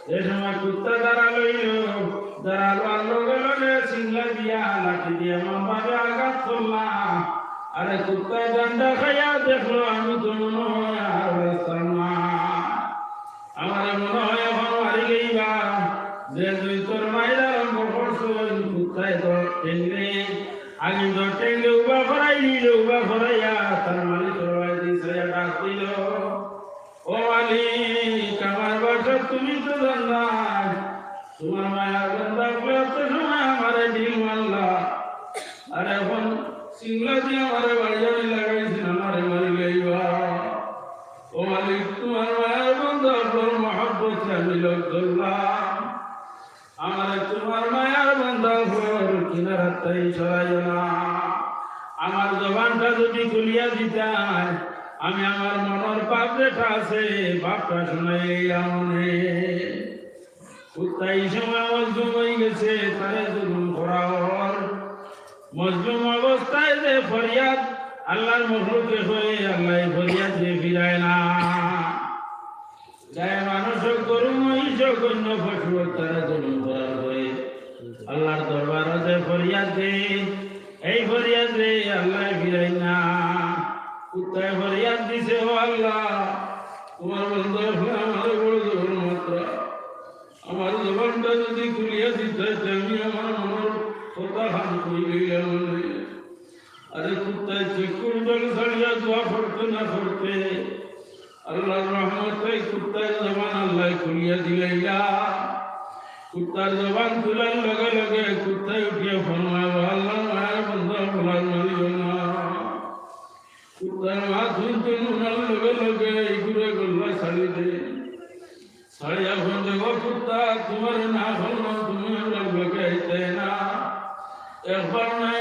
এ সময় কুত্তা দ্বারা লইল দাঁড়াবার লগে লগে সিংলা দিয়া লাঠি দিয়ে মামবাবে আঘাত করলাম আরে কুত্তায় ডান্ডা খাইয়া দেখলো আমি তো মনে হয় আর রাস্তার না আমার মনে হয় এখন মারি গেইবা যে তুই তোর মায়ের আরম্ভ করছো কুত্তায় তো টেঙ্গে আগে তো টেঙ্গে উবা করাই দিল উবা করাইয়া তার মালিক দিছে ডাক দিল ও মালিক আমার বাসা তুমি তো জানাই তোমার মায়ের বন্ধা তো সময় আমার ঢিল মারলা আর এখন সিংলা দিয়ে আমার বাড়ি লাগাইছেন আমার মারি গাইবা ও মালিক তোমার মায়ের বন্ধা মহব্বত আমি লোক ধরলাম আমার তোমার মায়ের বন্ধা কিনারাতাই সরাইও না আমার জবানটা যদি খুলিয়া দিতাম আমি আমার মনের পাপ যেটা আছে পাপটা শোনাই আমনে কুত্তাই সময় মজলুম হয়ে গেছে তারে জুলুম করা হর মজলুম অবস্থায় যে ফরিয়াদ আল্লাহর মখলুকে হয়ে আল্লাহ ফরিয়াদ যে ফিরায় না গায়ে মানুষ গরু মহিষ অন্য পশু তারা জুলুম করার পরে আল্লাহর দরবারে যে ফরিয়াদ দে এই ফরিয়াদ রে আল্লাহ ফিরাই না কুত্তায় ফরিয়াদ দিছে ও আল্লাহ তোমার বন্ধু আমার বড় জোর মাত্র আমার জবানটা যদি খুলিয়া দিতে আমি আমার মনের কথা খান কই লইলাম আরে কুত্তায় চকুর জল ছাড়িয়া দোয়া করতে না করতে আল্লাহর রহমতে কুত্তার জবান আল্লাহ খুলিয়া দিলাইলা কুত্তার জবান খুলার লগে লগে কুত্তায় উঠিয়া ফরমায় আল্লাহ মায়ের বন্ধা বলার মারিও না কুত্তার মা শুনতে নুনার লগে লগে এইগুলো গল্লা ছাড়ি দে ছাড়িয়া ফোন দেখো কুত্তা তোমার না ফোন তুমি আমরা লগে আইতে না একবার নাই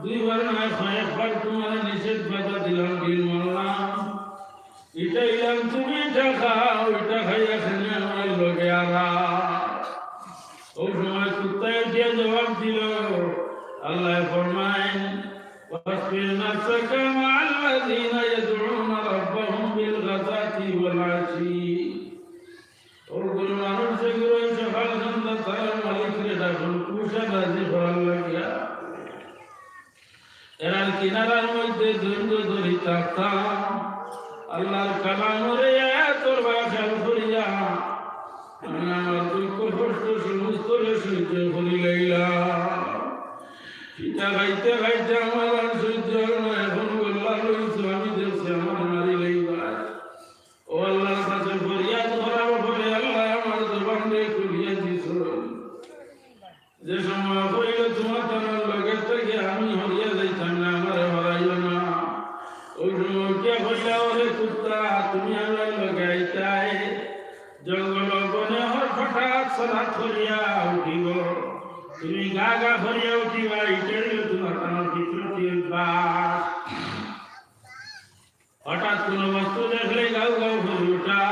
দুইবার নাই একবার তোমার নিষেধ বাধা দিলাম ঢিল মারলাম এটা ইলাম তুমি এটা খাও এটা খাইয়া খেলে আমার লগে আরা ওই সময় কুত্তায় দিয়ে জবাব দিল আল্লাহ ফরমায় واصبر نفسك مع الذين يدعون ربهم بالغداة والعشي ওগুলো মানুষ যেগুলো সকাল সন্ধ্যা তারা মালিককে ডাকুন কুশা রাজি করার লাগিয়া এরার কিনারার মধ্যে ধৈর্য ধরি থাকতাম আল্লাহর কালামরে তোর বাসাল করিয়া আমি আমার দুঃখ কষ্ট সমস্ত সহ্য করি লাইলাম পিঠা খাইতে খাইতে আমার আর সহ্য এখন গোল্লা লইছো আমি দেখছি আমার মারি লাইবা ও আল্লাহর কাছে ফরিয়াদ করার পরে আল্লাহ আমার জবানকে খুলিয়া দিছ যে সময় কইল তোমার তোমার লগে থেকে আমি হরিয়া যাইতাম না আমার হরাইও না ওই সময় কে কইলা ওরে কুত্তা তুমি আমার লগে আইতাই জঙ্গল বনে হর হঠাৎ সালাত করিয়া উঠিব তুমি গা গা করিয়া উঠিবা এটাই তোমার আমার ফিতরতি অভ্যাস হঠাৎ কোনো বস্তু দেখলে গাও গাও করে ওঠা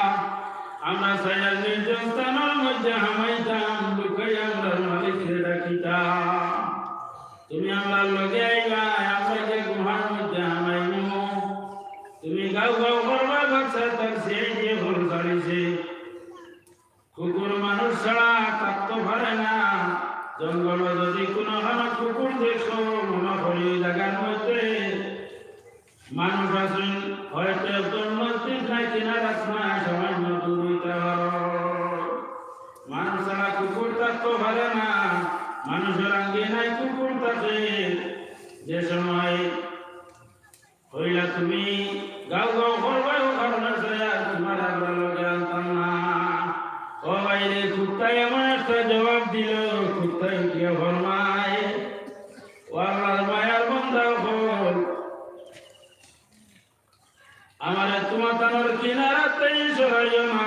জঙ্গল যদি কোনো কুকুর দেখো মনে করি জায়গার মধ্যে মানুষ আছেন হয়তো একজন মসজিদ নাই কিনা রাখনা সামান্য দূর হইতে মানুষ ছাড়া কুকুর থাকতে পারে না মানুষের আঙ্গে নাই কুকুর থাকে যে সময় হইলা তুমি গাও গাও করবে ও কারণে তোমার আল্লাহ লগে আনতাম না ও বাইরে কুত্তায় এমন একটা জবাব দিল কুত্তায় উঠিয়া ফরমায় ও আল্লাহর মায়ার বন্ধা হল আমার তোমার তানোর কিনারাতেই সরাইও না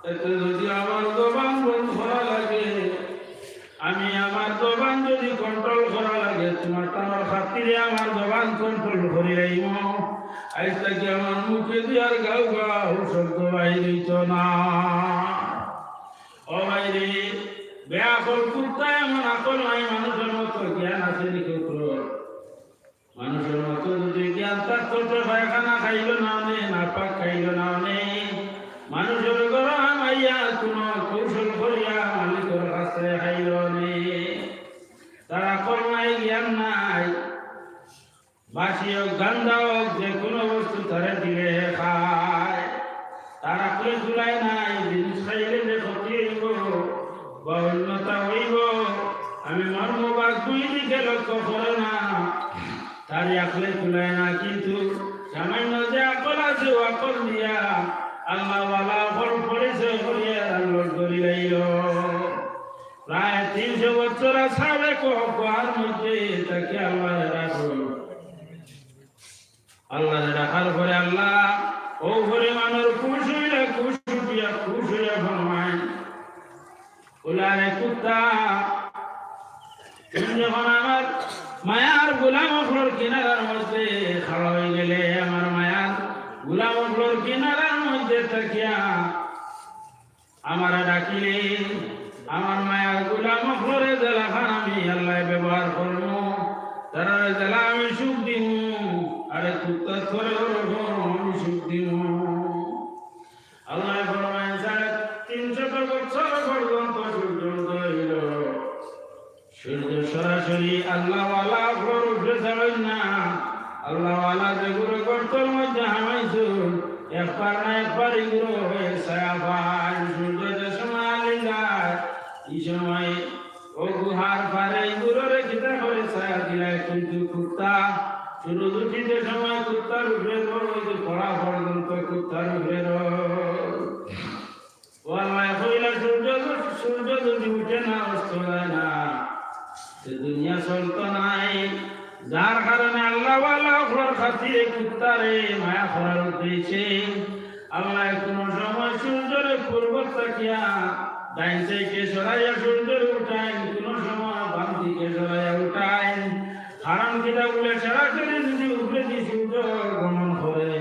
এতে যদি আমার জবান বন্ধ করা লাগে আমি আমার জবান যদি কন্ট্রোল করা লাগে তোমার তানোর খাতিরে আমার জবান কন্ট্রোল করি আইব আজ থেকে আমার মুখে দিয়ার গাও গাও শব্দ বাইর হইত না ও বাইরে বেআকল কুত্তা এমন আকল নাই মানুষের মতো জ্ঞান আছে দেখে মানুষের মতো যদি জ্ঞান থাকতো পায়খানা খাইল না নাপাক খাইল না মানুষের গরম আইয়া কোন কৌশল করিয়া মালিকের কাছে খাইল তারা কল নাই জ্ঞান নাই বাসি হোক গান্দা হোক যে কোনো বস্তু তারা দিলে খায় তারা করে চুলাই নাই জিনিস খাইলে যে ক্ষতি হইব বা উন্নতা হইব আমি মর্মবাদ দুই দিকে লক্ষ্য করে না তার আকলে চুলাই না কিন্তু সামান্য যে আকল আছে ও আকল দিয়া আল্লাহ ওয়ালা আকল পড়েছে করিয়া আল্লাহ করি লাইল প্রায় 300 বছর সাবে কোয়ার মধ্যে তাকে আল্লাহ রাখল আল্লাহ রাখার পরে আল্লাহ ও ঘরে মানুষ খুশ হইয়া ফরমায় ওলারে কুত্তা তুমি যখন আমার মায়ার গোলাম অফলোর কিনারার মধ্যে খাড়া হয়ে গেলে আমার মায়ার গোলাম অফলোর কিনারার মধ্যে থাকিয়া আমার ডাকিলে আমার মায়ার গোলাম অফলোরে জেলাখান আমি আল্লাহ ব্যবহার করবো তারা জেলা আমি সুখ দিব আরে কুত্তা ধরে আমি সুখ দিব আল্লাহ ফরমায় 350 বছর পর্যন্ত সূর্য হইল সূর্য সরাসরি আল্লাহওয়ালা ঘর উঠে যাবেন না আল্লাহওয়ালা যেগুলো গর্তর মধ্যে হামাইছুন একবার না একবার এগুলো হয়ে ছায়া পায় সূর্য যে সময় আলি যায় এই সময় ও গুহার পারে এগুলো রেখিতে করে ছায়া দিলায় কিন্তু কুত্তা শুরু উঠিতে সময় কুত্তার উপরে রয়েছে পড়া পর্যন্ত কুত্তার উপরে সূর্য যদি উঠে না অস্ত যায় না দুনিয়া চলতো নাই যার কারণে আল্লাহ খাতিরে কুত্তারে মায়া করার উদ্দেশ্যে আল্লাহ কোন সময় সূর্যের পূর্ব তাকিয়া ডাইন থেকে সরাইয়া সূর্যের উঠায় কোন সময় বাম দিকে সরাইয়া উঠায় কারণ কিটা বলে সরাসরি যদি উপরে দিয়ে সূর্য গমন করে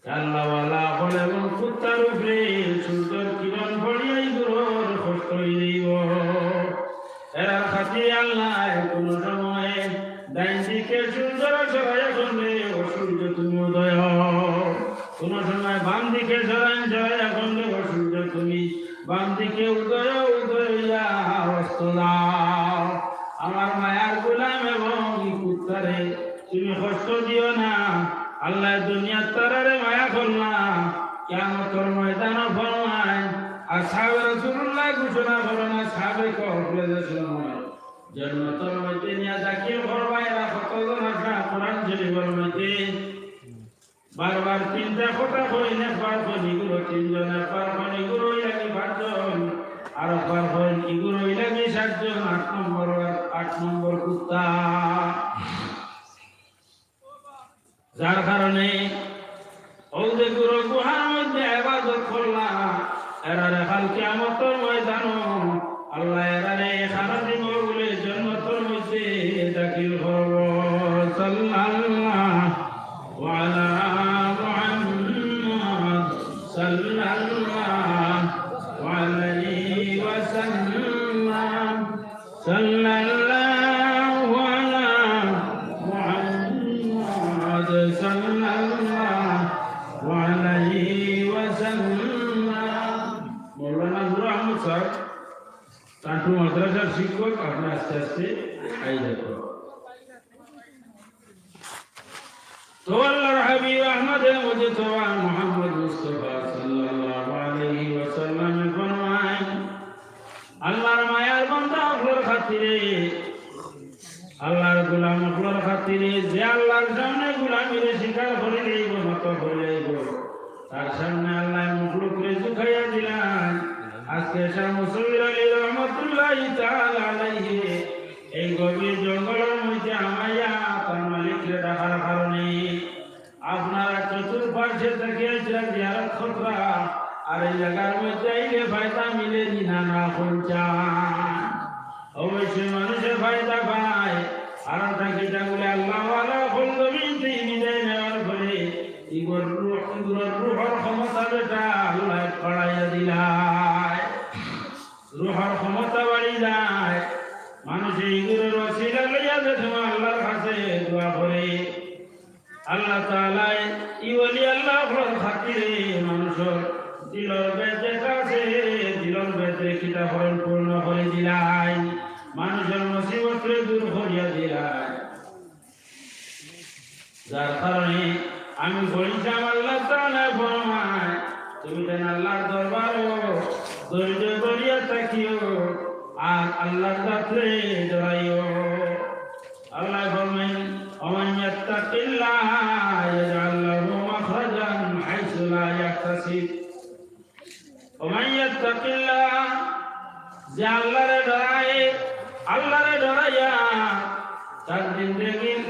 আল্লাহওয়ালা বলে এবং কুত্তার উপরে সূর্যের কিরণ পড়িয়াই গুরুর কষ্ট হইব এরা খাতি আল্লাহ কোন সময়ে ডাইন দিকে সূর্যরা সরাইয়া করলে ও সূর্য তুমি উদয় কোন সময় বাম দিকে সরাইয়া করলে ও সূর্য তুমি বাম দিকে উদয় হইয়া অস্ত দাও আমার মায়ার গোলাম এবং কুত্তারে তুমি কষ্ট দিও না আল্লাহ দুনিয়ার তারারে মায়া করলা কিয়ামতের ময়দানে ফরমায় আসহাবে রাসূলুল্লাহ ঘোষণা করেন আসহাবে কবরে যাচ্ছিলেন জান্নাতের মধ্যে নিয়া দাখিল করবায় এরা কতজন আছে কোরআন শরীফের মধ্যে বারবার চিন্তা কথা কইলে পারবেন এগুলো তিনজন পারবেন এগুলো লাগি পাঁচজন আর পারবেন এগুলো লাগি সাতজন 8 নম্বর কুত্তা যার কারণে ও যে গুরু গুহার মধ্যে ইবাদত করলা এরারে কাল কিয়ামতের ময়দানে আল্লাহ এরারে খানা দিব বলে জান্নাতের মধ্যে দাখিল করব সাল্লাল্লাহু আলা মুহাম্মদ সাল্লাল্লাহু আলাইহি ওয়াসাল্লাম সাল্লাল্লাহু আলা মুহাম্মদ সাল্লাল্লাহু আলাইহি ওয়াসাল্লাম মৌলানা নুর আহমদ স্যার আস্তে আস্তে আই দেখো তো আল্লাহর হাবিব আহমদ মুজতবা মুহাম্মদ মুস্তাফা সাল্লাল্লাহু আলাইহি ওয়াসাল্লাম ফরমায় আল্লাহর মায়ার বান্দা হওয়ার খাতিরে আল্লাহর গোলাম হওয়ার খাতিরে যে আল্লাহর সামনে গোলামির স্বীকার করে লইব নত করে লইব তার সামনে আল্লাহ মুখলুক করে ঝুঁকাইয়া দিলেন আজকে শাহ মুসলির আলী রহমতুল্লাহি তাআলা আলাইহি এই গভীর জঙ্গলের মধ্যে আমাইয়া তার মালিককে ডাকার কারণে আপনারা চতুর্পাশে থেকে জিয়ারত খতরা আর এই জায়গার মধ্যে আইলে ফায়দা মিলে না না পৌঁছান অবশ্যই মানুষের ফায়দা পায় আর তাকে বলে আল্লাহ বিদায় নেওয়ার পরে রুহর ক্ষমতা বেটা আল্লাহ বাড়াইয়া দিলায় রুহর ক্ষমতা বাড়ি যায় মানুষ এইগুলোর ওসিলা লইয়া দেখো আল্লাহর কাছে দোয়া করে আল্লাহ তাআলা ইওলি আল্লাহর খাতিরে মানুষের দিলর বেদে কাছে দিলর বেদে কিতাব পূর্ণ করে দিলাই মানুষের মুসিবতরে দূর করিয়া দিলাই যার কারণে আমি বলছিলাম আল্লাহ তাআলা ফরমায় তুমি যেন আল্লাহর দরবারে ধৈর্য ধরিয়া থাকিও আর আল্লাহর কাছে জড়াইও আল্লাহ ফরমায় ওমান ইয়াত্তাকিল্লাহ ইয়াজআল লাহু মাখরাজান হাইসু লা ইয়াহতাসিব ওমান ইয়াত্তাকিল্লাহ যে আল্লাহরে ডরাইয়া তার জিন্দেগির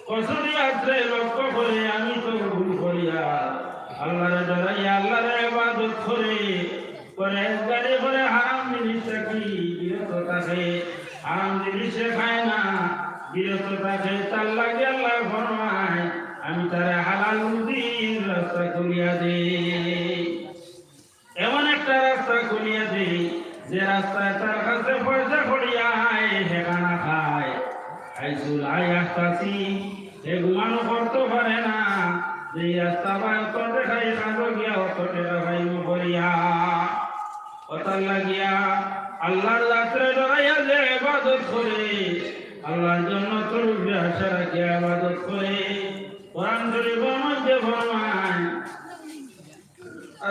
কসরি আশ্রে লক্ষ্য করে আমি তো ভুল করিয়া আল্লাহরে ডরাইয়া আল্লাহরে ইবাদত করে পরেজগারি করে হারাম জিনিস কি বিরত থাকে হারাম জিনিস খায় না বিরত থাকে তার লাগে আল্লাহ ফরমায় আমি তারে হালাল রুজির রাস্তা খুলিয়া দেই এমন একটা রাস্তা খুলিয়া দেই যে রাস্তায় তার কাছে পয়সা করিয়া সেখানা খায় আইসুল আয়াস্তাসি সে ঘুমানো করতে পারে না যে রাস্তা পায় অত দেখাই কাঁদো গিয়া অত টেকা পাইব করিয়া অতার লাগিয়া আল্লাহর রাত্রে ডরাইয়া যে ইবাদত করে আল্লাহর জন্য তরুপে আশা রাখিয়া ইবাদত করে কোরআন শরীফের মধ্যে ফরমায়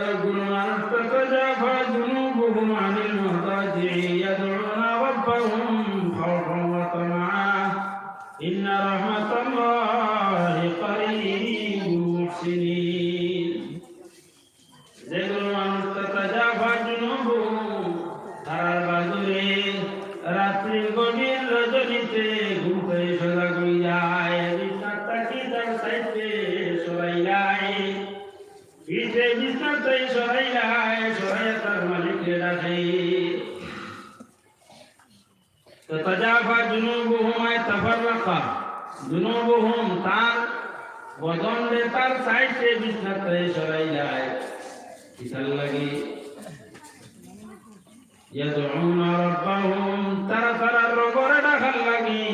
القرآن تتجافى جنوبهم عن المضاجع يدعون ربهم خوفا وطمعا إن رحمة الله قريب المحسنين القرآن تتجافى جنوبهم তারার বাজুরে রাত্রি গভীর রজনীতে ঘুমতে সদা গই যায় বিছানাটা কি তার সাইতে সরাই যায় পিঠে বিছানাটাই সরাই যায় সরাইয়া তার মালিককে ডাকে তাতাজাফা জুনুবুহুম আয় তাফাররাকা জুনুবুহুম তার বদনরে তার সাইতে বিছানাটাই সরাই যায় কিতাল লাগি يدعون ربهم ترى الرغور دخل لغي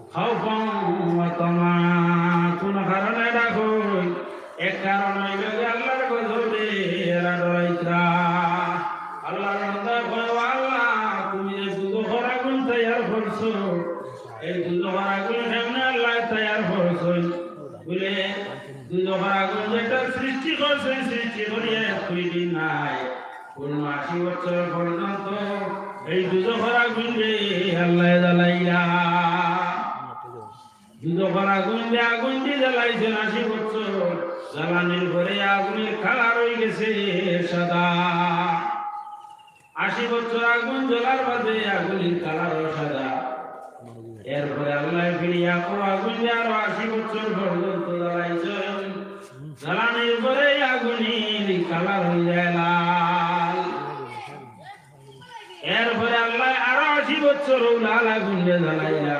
خوفا وطمعا كن خرن دخل এক কারণ হইল যে আল্লাহর গজবে এরা ডরাইতরা আল্লাহর বান্দা কয় আল্লাহ তুমি যে দুজখের আগুন তৈয়ার করছো এই দুজখের আগুন সামনে আল্লাহ তৈয়ার করছো বলে দুজখের আগুন যেটা সৃষ্টি করছে সৃষ্টি করিয়া দুই দিন নাই 80 বছর পর্যন্ত এই দুজখের আগুন রে আল্লাহ জ্বালাইয়া দুজখের আগুন দিয়ে জ্বালাইছেন 80 বছর জ্বালানির পরে আগুনের কালার হয়ে গেছে সাদা 80 বছর আগুন জ্বলার বাদে আগুনের কালার সাদা এরপরে আল্লাহ ফিরিয়া আগুন দিয়ে আরো 80 বছর পর্যন্ত জ্বালাইছেন জ্বালানির পরে আগুনের কালার হয়ে যায় লাল এরপরে আল্লাহ আরো 80 বছর লাল আগুন দিয়ে জ্বালাইলা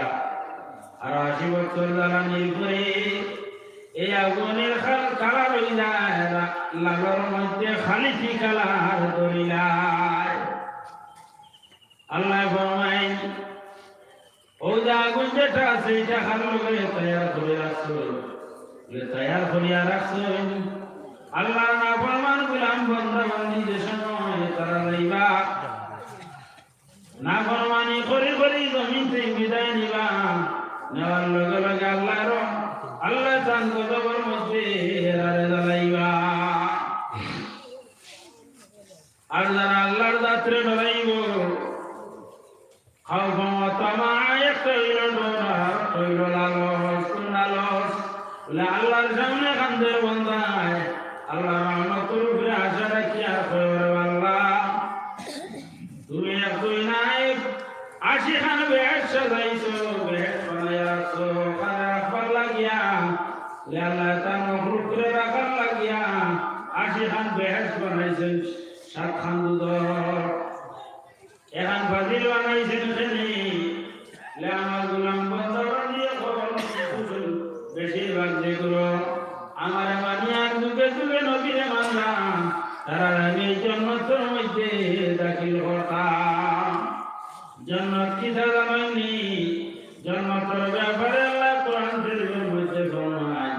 আর 80 বছর জ্বালানির পরে এই আগুনের কালার হয়ে যায় লালের মধ্যে খালিটি কালার ধরিলায় আল্লাহ ফরমায় ও যে আগুন যেটা আছে এটা খালো তৈয়ার করে রাখছো তৈয়ার করিয়া রাখছো আল্লাহ না ফরমান গোলাম বান্দা বান্দি যে সময় তারা যাইবা না ফরমানি করি করি জমিন আর যারা আল্লাহর যাত্রে ডরাইব খাওয়া তামায় তৈল ডরা তৈল লালস লালস বলে আল্লাহর সামনে কান্দের বন্ধায় আল্লাহ রহমতের উপরে আশা রাখিয়া কইরে আল্লাহ তুমি এক দুই নাই 80 খান বেহেশত সাজাইছো বেহেশত বানাইয়া রাখছো খানা রাখবার লাগিয়া আল্লাহ তার মখলুক করে রাখার লাগিয়া 80 খান বেহেশত বানাইছেন 7 খান দুধর এখন ফাজিল বানাইছেন সেনি আমার গোলাম বন্দর দিয়ে খবর বেশিরভাগ যেগুলো আমার মানিয়ার যুগে যুগে নবীরে মানলাম তারা আমি জন্নতের মধ্যে দাখিল হতাম জন্নত কি জানাইনি জন্নতের ব্যাপারে আল্লাহ কোরআন শরীফের মধ্যে ফরমায়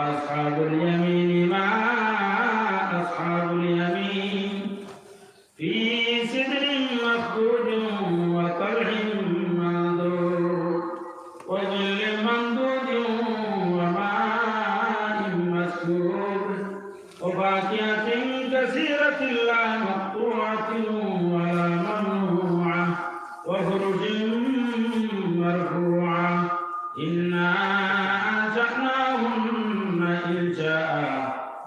আসহাবুল ইয়ামিন মা আসহাবুল ইয়ামিন ফি সিদরিন মাখদুদ ওয়া তালহিন মানদুদ ওয়া জিল্লিন মামদুদ ওয়া মা'in maskud ওয়া ফাকিহাতিন কাসীরাতিন লা মাকতুআতিন ওয়া লা মামনুআ ওয়া ফুরুজিন মারফুআ ইন্না আনশা'নাহুন্না ইনশা'a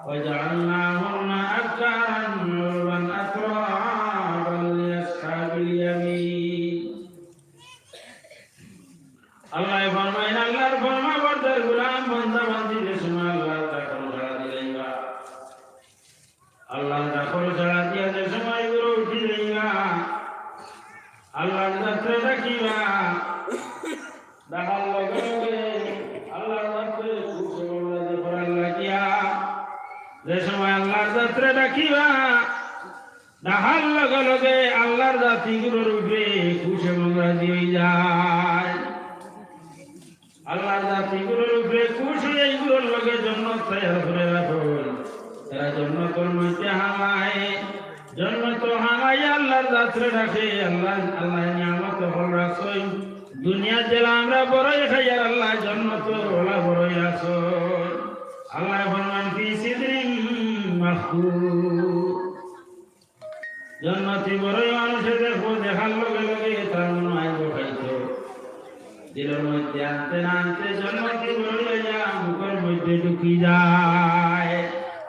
ওয়া জা'alনাহুন্না আবকারান উরবান আতরাবান লিআসহাবিল ইয়ামিন আল্লাহ ফরমায় আল্লাহর ফরমাবরদার গোলাম বান্দা বান্দীদের সময় আল্লাহ তাআলা সাড়া দিলেইবা আল্লাহ তাআলা সাড়া দিয়া যে সময় গুলো উঠি দেইবা আল্লাহর যাত্রা দেখিবা দেখার লগে লগে আল্লাহর যাত্রা খুশি বলা যে করার লাগিয়া যে সময় আল্লাহর যাত্রা দেখিবা দেখার লগে লগে আল্লাহর জাতিগুলোর উপরে খুশি মঙ্গলাজি হয়ে যায় আল্লাহর জাতিগুলোর উপরে খুশি এইগুলোর লগে জন্নত তৈরি করে রাখুন তারা জন্নতের মধ্যে হামায় জন্নত হামায় আল্লাহর যাত্রা রাখে আল্লাহ আল্লাহ নিয়ামত হল রাখছই দুনিয়া জেলা আমরা বড়ই খাই আর আল্লাহ জন্নত ওলা বড়ই আসো আল্লাহ ফরমান ফি সিদরিন মাখদুদ জন্নতি বড়ই মানুষে দেখো দেখার লগে লগে তার মনে আইব খাইতো দিলের মধ্যে আনতে না আনতে জন্মতি বড়ই যা মুখের মধ্যে ঢুকি যায়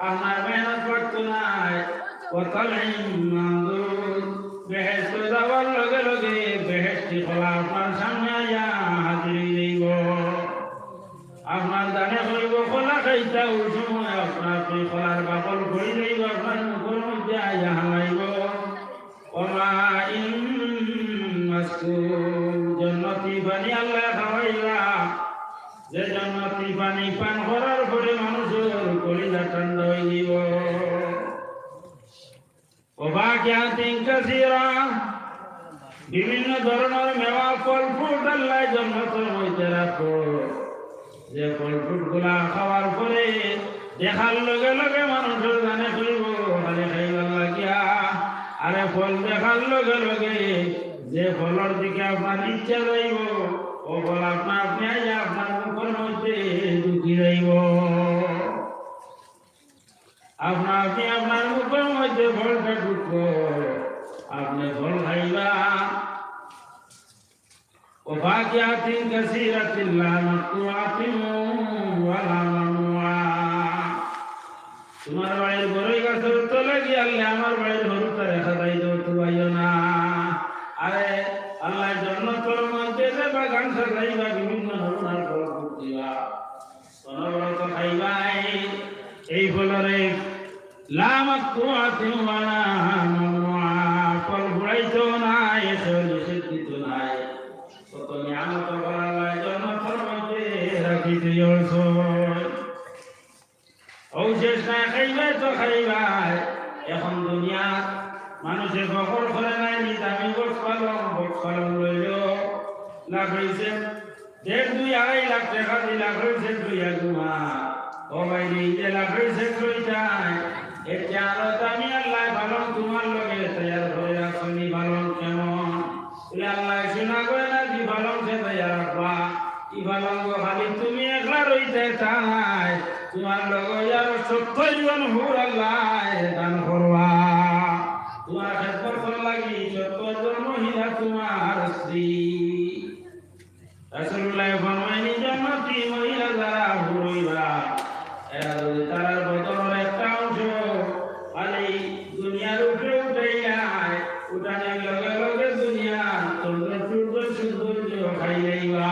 আমার মেহনত করতো নাই ওয়াতালহিন মামদুদ বেহেশত যাওয়ার লগে লগে বেহেশতি খোলা আপনার সামনে আয়া হাজির হইব আপনার জানে হইব খোলা খাইতা ওই সময় আপনার খোলার বাকল ঘুরি যাইব আপনার মুখের মধ্যে আয়া হালাইব ওমা ইন মাসকুদ জন্নতি পানি আল্লাহ খাওয়াইবা যে জন্নতি পানি পান করার পরে মানুষের কলিজা ঠান্ডা হয়ে দিব ওয়াফাকিহাতিন কাসীরা বিভিন্ন ধরনের মেওয়া ফল ফ্রুট আল্লাহ জন্নতের মধ্যে রাখো যে ফল ফ্রুট গুলা খাওয়ার পরে দেখার লগে লগে মানুষের জানে খুলব খালি খাইবার লাগিয়া আরে ফল দেখার লগে লগে যে ফলের দিকে আপনার ইচ্ছা যাইব ও ফল আপনার আপনি আপনার মুখের মধ্যে ঢুকি যাইব আপনার আপনি আপনার মুখের মধ্যে ফলটা ঢুকবো আপনি ফল খাইবা ওয়াফাকিহাতিন কাসীরাতিন লা মাকতুআতিন ওয়া লা মামনুআ তোমার বাড়ির বড়ই গাছের তলে গিয়ে আল্লাহ আমার বাড়ির হরুতা রেখা যাই তো আইও না আরে আল্লাহ জন্নতের মধ্যে যে বাগান সাজাইবা বিভিন্ন ধরনের ফল ফুল দিবা অনবরত খাইবাই এই ফলরে লা মাকতুআতিন ওয়া লা মামনুআ ফল ঘুরাইতো নাই নিষেধিত নাই কত নিয়ামত আল্লাহ জন্নতের মধ্যে রাখি দিয়েছ শেষ না খাইবাই তো খাইবাই এখন দুনিয়া মানুষে ফখর করে নাই দামি বক্স পালন লইল লাখ হয়েছে 1.5-2.5 লাখ টাকা দিয়ে লাখ হয়েছে 2 মাস ও ভাই যে লাখ হয়েছে যায় এটা আরো দামি আল্লাহ পালন তোমার লগে তৈয়ার করে রাখনি পালন কেমন আল্লাহ শোনা করে না কি পালন সে তৈয়ার রাখবা কি পালন খালি তুমি একলা রইতে চাই তোমার লগে আর 70 জন হুর আল্লাহ দান করবা তোমার খেদমত করার লাগি 70 জন মহিলা তোমার স্ত্রী রাসূলুল্লাহ ফরমাইনি জান্নাতি মহিলা যারা হুরইবা এরা যদি তারার বদলের একটা অংশ খালি দুনিয়ার উপরে উঠাইয়ায় উঠানের লগে লগে দুনিয়া চন্দ্র সূর্য খাইলাইবা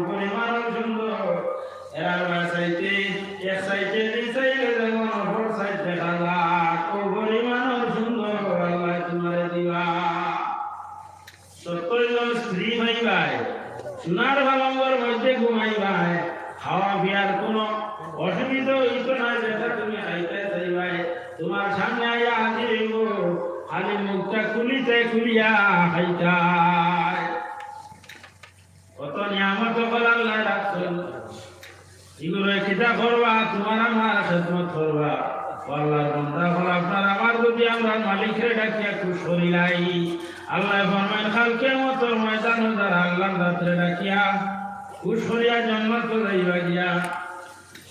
পরিমাণ সুন্দর এরা বাসাইতে এক সাইডে দুই সাইডে যেমন অপর সাইড দেখা যাক ও পরিমাণ সুন্দর আল্লাহ তোমারে দিবা 70 জন স্ত্রী ভাই সোনার বালঙ্গর মধ্যে ঘুমাইবাই খাওয়া পিয়ার কোনো অসুবিধা হইতো না যেটা তুমি খাইতে চাইবাই তোমার সামনে আইয়া হাজির হইব খালি মুখটা খুলিয়া খাইতাই কত নিয়ামত আল্লাহ রাখছেন এগুলো কিতা করবা তোমার আমার খেদমত করবা আল্লাহর বান্দা হল আপনার আমার যদি আমরা মালিকের ডাকিয়া খুশ করিলাই আল্লাহ ফরমায় কালকে মতর ময়দান যারা আল্লাহর রাত্রে ডাকিয়া খুশ করিয়া জান্নাত যাইবা গিয়া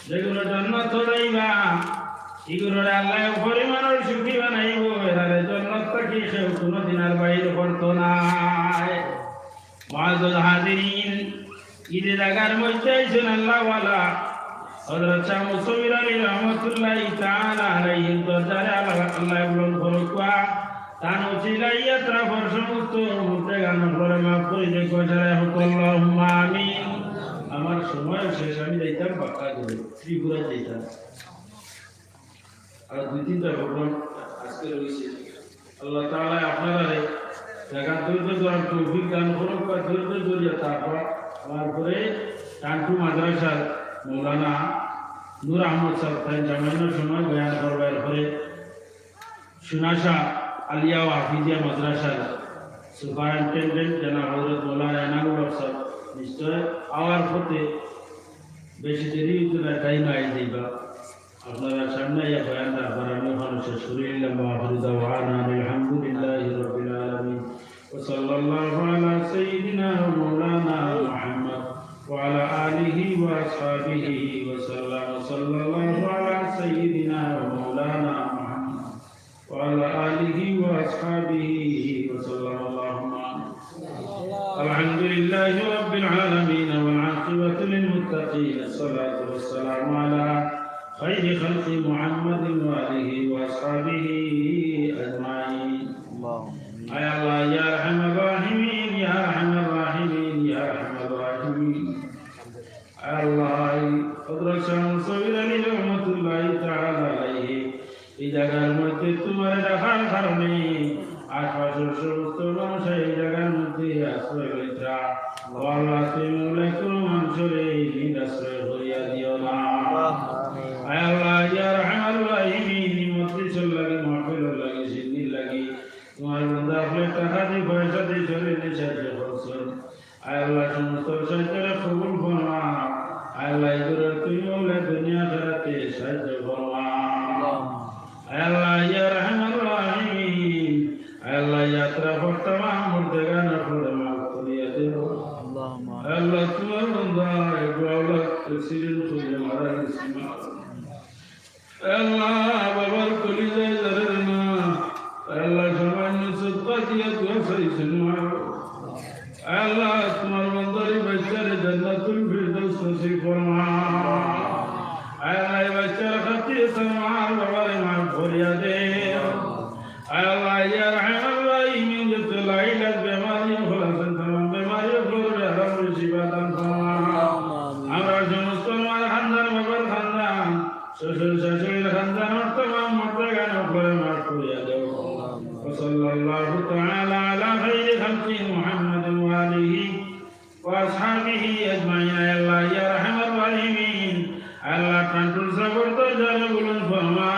যেগুলো জান্নাত যাইবা এগুলোর আল্লাহ পরিমাণের সুখী বানাইব এরারে জান্নাত থেকে কেউ কোনোদিন আর বাইর করতো নাই মুআজ্জাজ হাজিরিন ঈদে জায়গার মধ্যে আইছেন আল্লাহওয়ালা হযরত শাহ মুসবির আলী রহমাতুল্লাহি তাআলা আলাইহি দরজারে আল্লাহ বুলন্দ করুকা তান উচিলাইয়া ত্রাফর সমস্ত মুর্তেগান করে মাফ করে দে কোজারে আল্লাহুম্মা আমিন আমার সময় শেষ আমি যাইতাম পাক্কা করে ত্রিপুরা যাইতাম আর দুই তিনটা প্রোগ্রাম আজকে রয়েছে আল্লাহ তাআলা আপনারা জায়গা ধৈর্য ধরার তৌফিক দান করুক বা ধৈর্য ধরিয়া তারপর আমার পরে কানটু মাদ্রাসার মৌলানা নূর আহমদ সাহেব তাই জামাইনের সময় বয়ান করবার পরে সুনাশা আলিয়া ও হাফিজিয়া মাদ্রাসার সুপারিনটেন্ডেন্ট জনাব হযরত মৌলানা এনামুল হক সাহেব নিশ্চয় আওয়ার পথে বেশি দেরি হইতে না টাইম আই যাইবা আপনারা সামনে ইয়া বয়ান রাখবার আমি মানুষের শরীর আলহামদুলিল্লাহি রাব্বিল আলামিন ওয়া সাল্লাল্লাহু আলা সাইয়্যিদিনা মাওলানা মুহাম্মদ ওয়া আলা আলিহি ওয়া আসহাবিহি ওয়া সাল্লাম সাল্লাল্লাহু আলা সাইয়্যিদিনা মাওলানা মুহাম্মদ ওয়া আলা আলিহি ওয়া আসহাবিহি ওয়া সাল্লাম আল্লাহুম্মা আলহামদুলিল্লাহি রাব্বিল আলামিন ওয়াল আকিবাতু লিল মুত্তাকিন আসসালাতু ওয়াসসালামু আলা خير خلق محمد وآله وأصحابه أجمعين يا الله يا أرحم الراحمين يا أرحم الراحمين يا أرحم الراحمين الله حضرت شمس علي رحمة الله تعالى عليه এই জায়গার মধ্যে তোমার দেখার কারণে আশপাশের সমস্ত মানুষ এই জায়গার মধ্যে আশ্রয় লইতা আল্লাহ তুমি মূলে কোনো মানুষের এই আশ্রয় হইয়া দিও না আল্লাহ ইয়া রাহমার রাহিমিন মজলিসের লাগি মাহফিলের লাগি জিন্দির লাগি তোমার বান্দা আপনি টাকা দিয়ে পয়সা দিয়ে চলে সাহায্য করছেন আল্লাহ সমস্ত সাহায্যের কবুল ফরমা আল্লাহ এগুলোর তুমি মৌলা দুনিয়া আখিরাতে সাহায্য ফরমা আল্লাহ ইয়া রাহমার রাহিমিন আল্লাহ যাত্রা বর্তমান মুর্দেগান করে মাফ করিয়া দেও আল্লাহ তোমার বান্দা এগুলো সিরিয়াল করে মারা গেছে আল্লাহ বাবার কলিজায় জারের না আল্লাহ সামান্য সদকা দিয়া দোয়া চাইছেন আল্লাহ তোমার বান্দারি বাচ্চারে জান্নাতুল ফিরদৌস নসিব ফরমা আল্লাহ বাচ্চার খাতির তোমার বাবারে মাফ করিয়া দে আল্লাহ ইয়া রাহমার রাহিমিন যত লাইলাত বেমারি হলাছেন तमाम বেমারি গুলোর আরাম শিফা দান ফরমা আমরা সমস্ত আমার খানদান বাবার খানদান শ্বশুর শাশুড়ির খানদানের तमाम মুর্দেগান করে মাফ করিয়া দাও সাল্লাল্লাহু তাআলা আলা খাইরি খালকি মুহাম্মাদিন ওয়া আলিহি ওয়া আসহাবিহি আজমাইন আল্লাহ ইয়া রাহমার রাহিমিন আল্লাহ কান্টুল সাবর তো জানে বলুন ফরমা